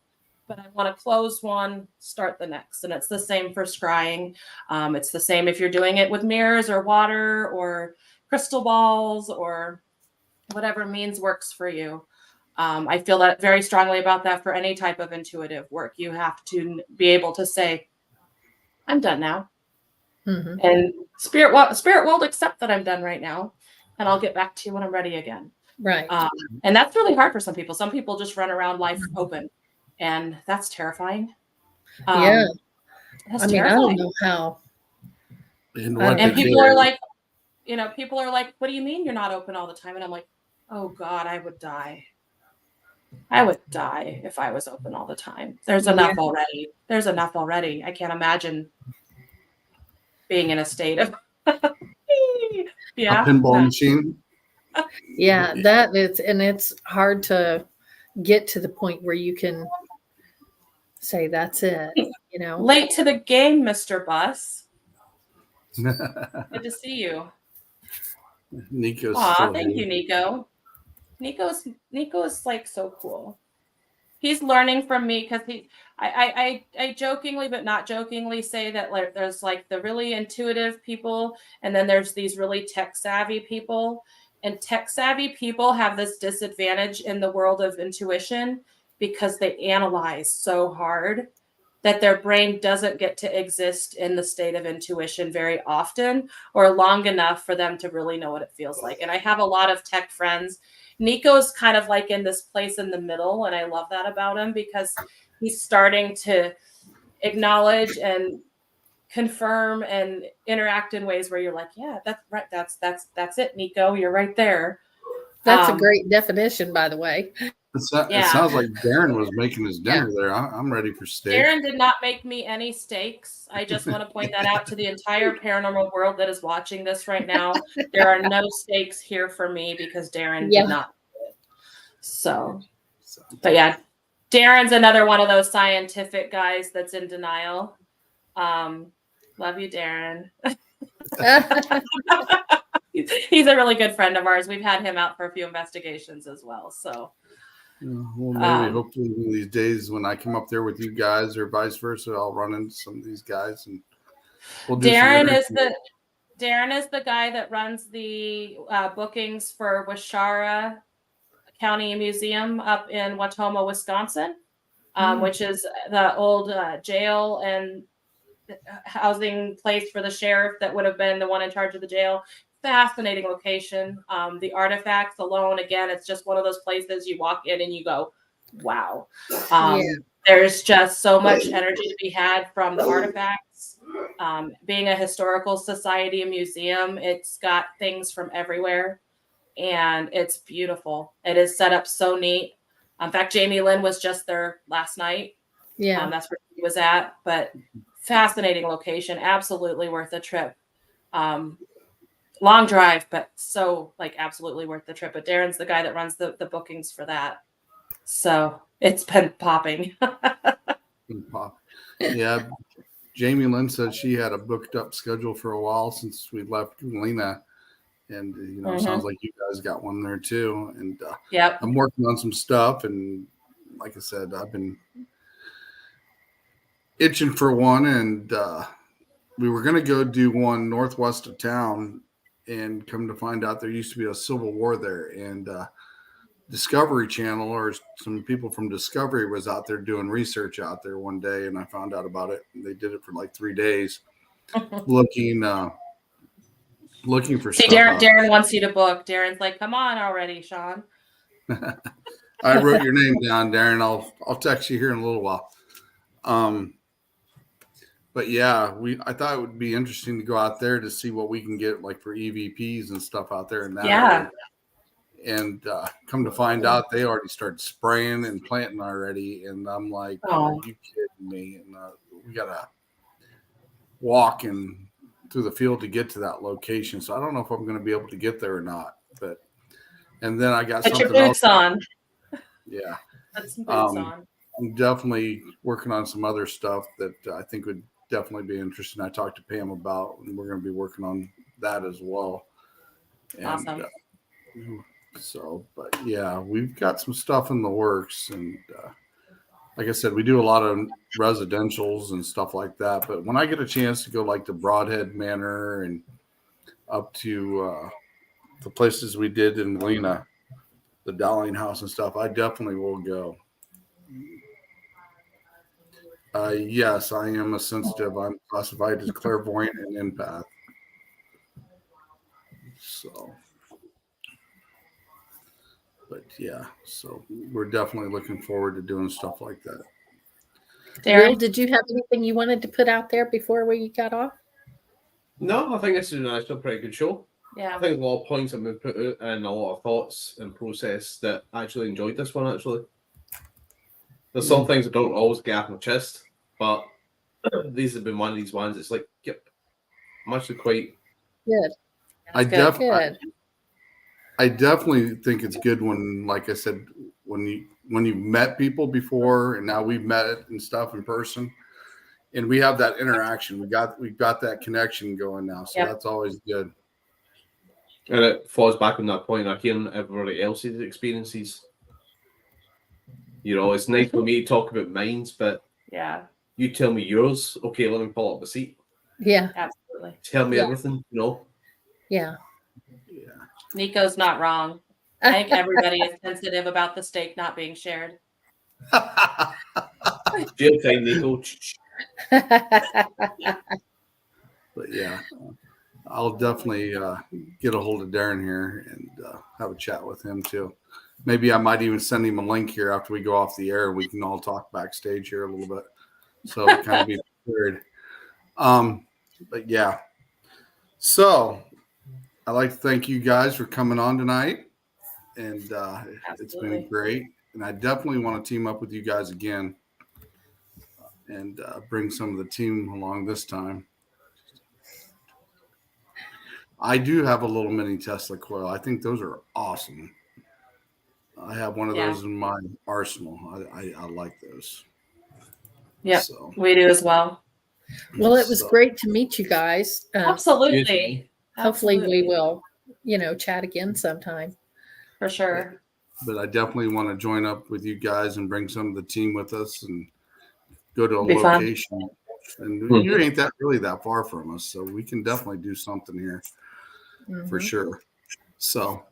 but I want to close one, start the next. And it's the same for scrying. It's the same if you're doing it with mirrors or water or crystal balls or whatever means works for you. I feel that very strongly about that for any type of intuitive work. You have to be able to say, I'm done now. Mhm. And spirit will accept that I'm done right now. And I'll get back to you when I'm ready again. Right. And that's really hard for some people. Some people just run around life open. And that's terrifying. Yeah. That's I mean, I terrifying. don't know how. And I what don't they And know. people do, are like, people are like, what do you mean you're not open all the time? And I'm like, oh God, I would die. I would die if I was open all the time. There's enough already. There's enough already. I can't imagine being in a state of a yeah. pinball No. machine. Yeah, that is, and it's hard to get to the point where you can say that's it, you know. Late to the game, Mr. Bus. Good to see you. Nico's Aw, still thank here. you, Nico. Nico is like so cool. He's learning from me because I jokingly but not jokingly say that like there's like the really intuitive people and then there's these really tech savvy people, and tech savvy people have this disadvantage in the world of intuition because they analyze so hard that their brain doesn't get to exist in the state of intuition very often or long enough for them to really know what it feels like. And I have a lot of tech friends. Nico's kind of like in this place in the middle, and I love that about him because he's starting to acknowledge and confirm and interact in ways where you're like, yeah, that's right. That's it, Nico. You're right there. That's a great definition, by the way. It Yeah. sounds like Darren was making his dinner there. I'm ready for steak. Darren did not make me any steaks. I just want to point that out to the entire paranormal world that is watching this right now. There are no steaks here for me because Darren did not do it. So, but yeah, Darren's another one of those scientific guys that's in denial. Love you, Darren. He's a really good friend of ours. We've had him out for a few investigations as well. So, well, maybe hopefully one of these days when I come up there with you guys or vice versa, I'll run into some of these guys and we'll do Darren is the guy that runs the bookings for Washara County Museum up in Watoma, Wisconsin, which is the old jail and housing place for the sheriff that would have been the one in charge of the jail. Fascinating location. The artifacts alone, again, it's just one of those places you walk in and you go, wow. There's just so much energy to be had from the artifacts. Being a historical society and museum, it's got things from everywhere and it's beautiful. It is set up so neat. In fact, Jamie Lynn was just there last night. Yeah. That's where he was at, but fascinating location. Absolutely worth the trip. Long drive, but so like absolutely worth the trip. But Darren's the guy that runs the bookings for that. So it's been popping. Yeah. Jamie Lynn said she had a booked up schedule for a while since we left Galena. And, sounds like you guys got one there too. And I'm working on some stuff. And like I said, I've been itching for one. And we were going to go do one northwest of town and come to find out there used to be a civil war there. And Discovery Channel or some people from Discovery was out there doing research out there one day. And I found out about it. And they did it for like 3 days looking for See, stuff. Darren wants you to book. Darren's like, come on already, Sean. I wrote your name down, Darren. I'll text you here in a little while. But yeah, I thought it would be interesting to go out there to see what we can get like for EVPs and stuff out there in that area. And come to find out, they already started spraying and planting already. And I'm like, are you kidding me? And we gotta walk through the field to get to that location. So I don't know if I'm going to be able to get there or not. And then I got Put something your boots else on. Yeah. Put some boots on. I'm definitely working on some other stuff that I think would definitely be interesting. I talked to Pam about, and we're going to be working on that as well. And, awesome. But yeah, we've got some stuff in the works, and like I said, we do a lot of residentials and stuff like that. But when I get a chance to go like to Broadhead Manor and up to the places we did in Lena, the Dowling House and stuff, I definitely will go. Yes, I am a sensitive. I'm classified as clairvoyant and empath. So, but yeah, so we're definitely looking forward to doing stuff like that. Darren? Will, did you have anything you wanted to put out there before we got off? No, I think this is actually a pretty good show. Yeah. I think a lot of points have been put out and a lot of thoughts and process that I actually enjoyed this one, actually. There's some things that don't always get off my chest, but these have been one of these ones. It's like, yep, I'm actually quite... Good. I That's good. Good. I definitely think it's good when, like I said, when you met people before and now we've met it and stuff in person, and we have that interaction. We got that connection going now, so Yep. that's always good. And it falls back on that point of hearing everybody else's experiences. You know, it's nice for me to talk about mine, but Yeah, you tell me yours. Okay, let me pull up a seat. Yeah. absolutely. Tell me Yeah. everything, you know. Yeah. Yeah. Nico's not wrong. I think everybody is sensitive about the steak not being shared. Jail time, Nico. But yeah, I'll definitely get a hold of Darren here and have a chat with him too. Maybe I might even send him a link here after we go off the air. We can all talk backstage here a little bit. So kind of be prepared. But yeah. So I'd like to thank you guys for coming on tonight. And it's been Absolutely. great. And I definitely want to team up with you guys again and bring some of the team along this time. I do have a little mini Tesla coil. I think those are awesome. I have one of Yeah. those in my arsenal. I like those. Yep. So, We do as well. Well, it was so, great to meet you guys. Absolutely. Hopefully we Absolutely. will, chat again sometime. For sure. But I definitely want to join up with you guys and bring some of the team with us and go to a Be fun. location. And you ain't really that far from us, so we can definitely do something here for Mhm. sure. So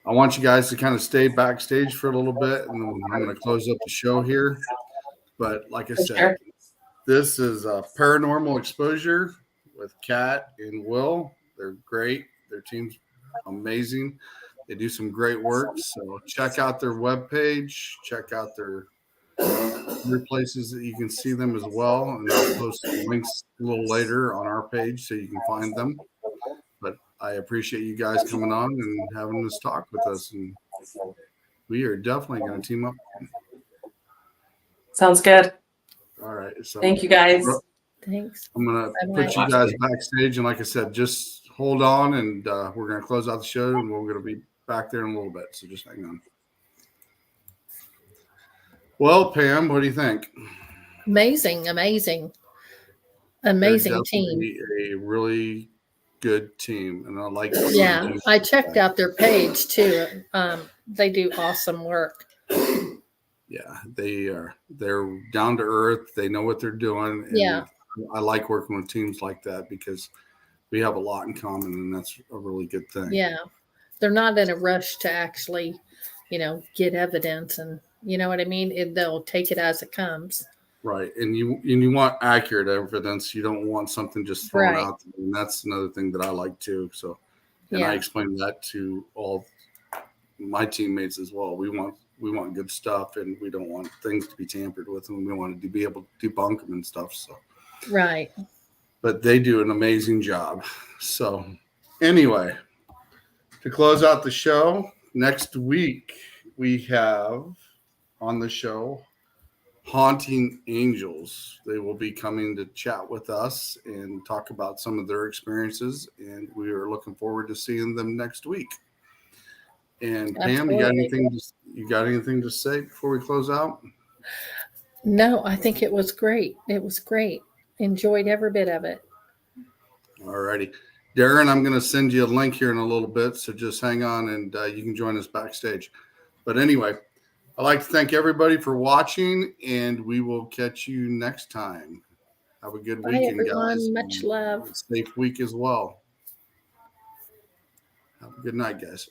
I want you guys to kind of stay backstage for a little bit, and then I'm going to close up the show here. But like I For said, sure. this is a Paranormal Exposure with Kat and Will. They're great. Their team's amazing. They do some great work. So check out their webpage. Check out their places that you can see them as well. And I'll post some links a little later on our page so you can find them. But I appreciate you guys coming on and having this talk with us. And we are definitely going to team up. Sounds good. All right. So Thank you guys. Thanks. I'm going to Bye-bye. put you guys backstage. And like I said, just hold on and we're going to close out the show and we're going to be back there in a little bit. So just hang on. Well, Pam, what do you think? Amazing team. A really good team. And I like Yeah, I checked out their page too. They do awesome work. Yeah, they're down to earth. They know what they're doing. And Yeah. I like working with teams like that because we have a lot in common, and that's a really good thing. Yeah. They're not in a rush to actually, get evidence, and you know what I mean? They'll take it as it comes. Right. And you want accurate evidence. You don't want something just thrown Right. out there. And that's another thing that I like too. So, and I explain that to all my teammates as well. We want good stuff, and we don't want things to be tampered with, and we want to be able to debunk them and stuff. So, Right. but they do an amazing job. So, anyway, to close out the show, next week we have on the show Haunting Angels. They will be coming to chat with us and talk about some of their experiences, and we are looking forward to seeing them next week. And Pam, you got anything to say before we close out? No, I think it was great. It was great. Enjoyed every bit of it. All righty. Darren, I'm going to send you a link here in a little bit, so just hang on and you can join us backstage. But anyway, I'd like to thank everybody for watching, and we will catch you next time. Have a good Bye, weekend, everyone. guys. Much love. Safe week as well. Have a good night, guys.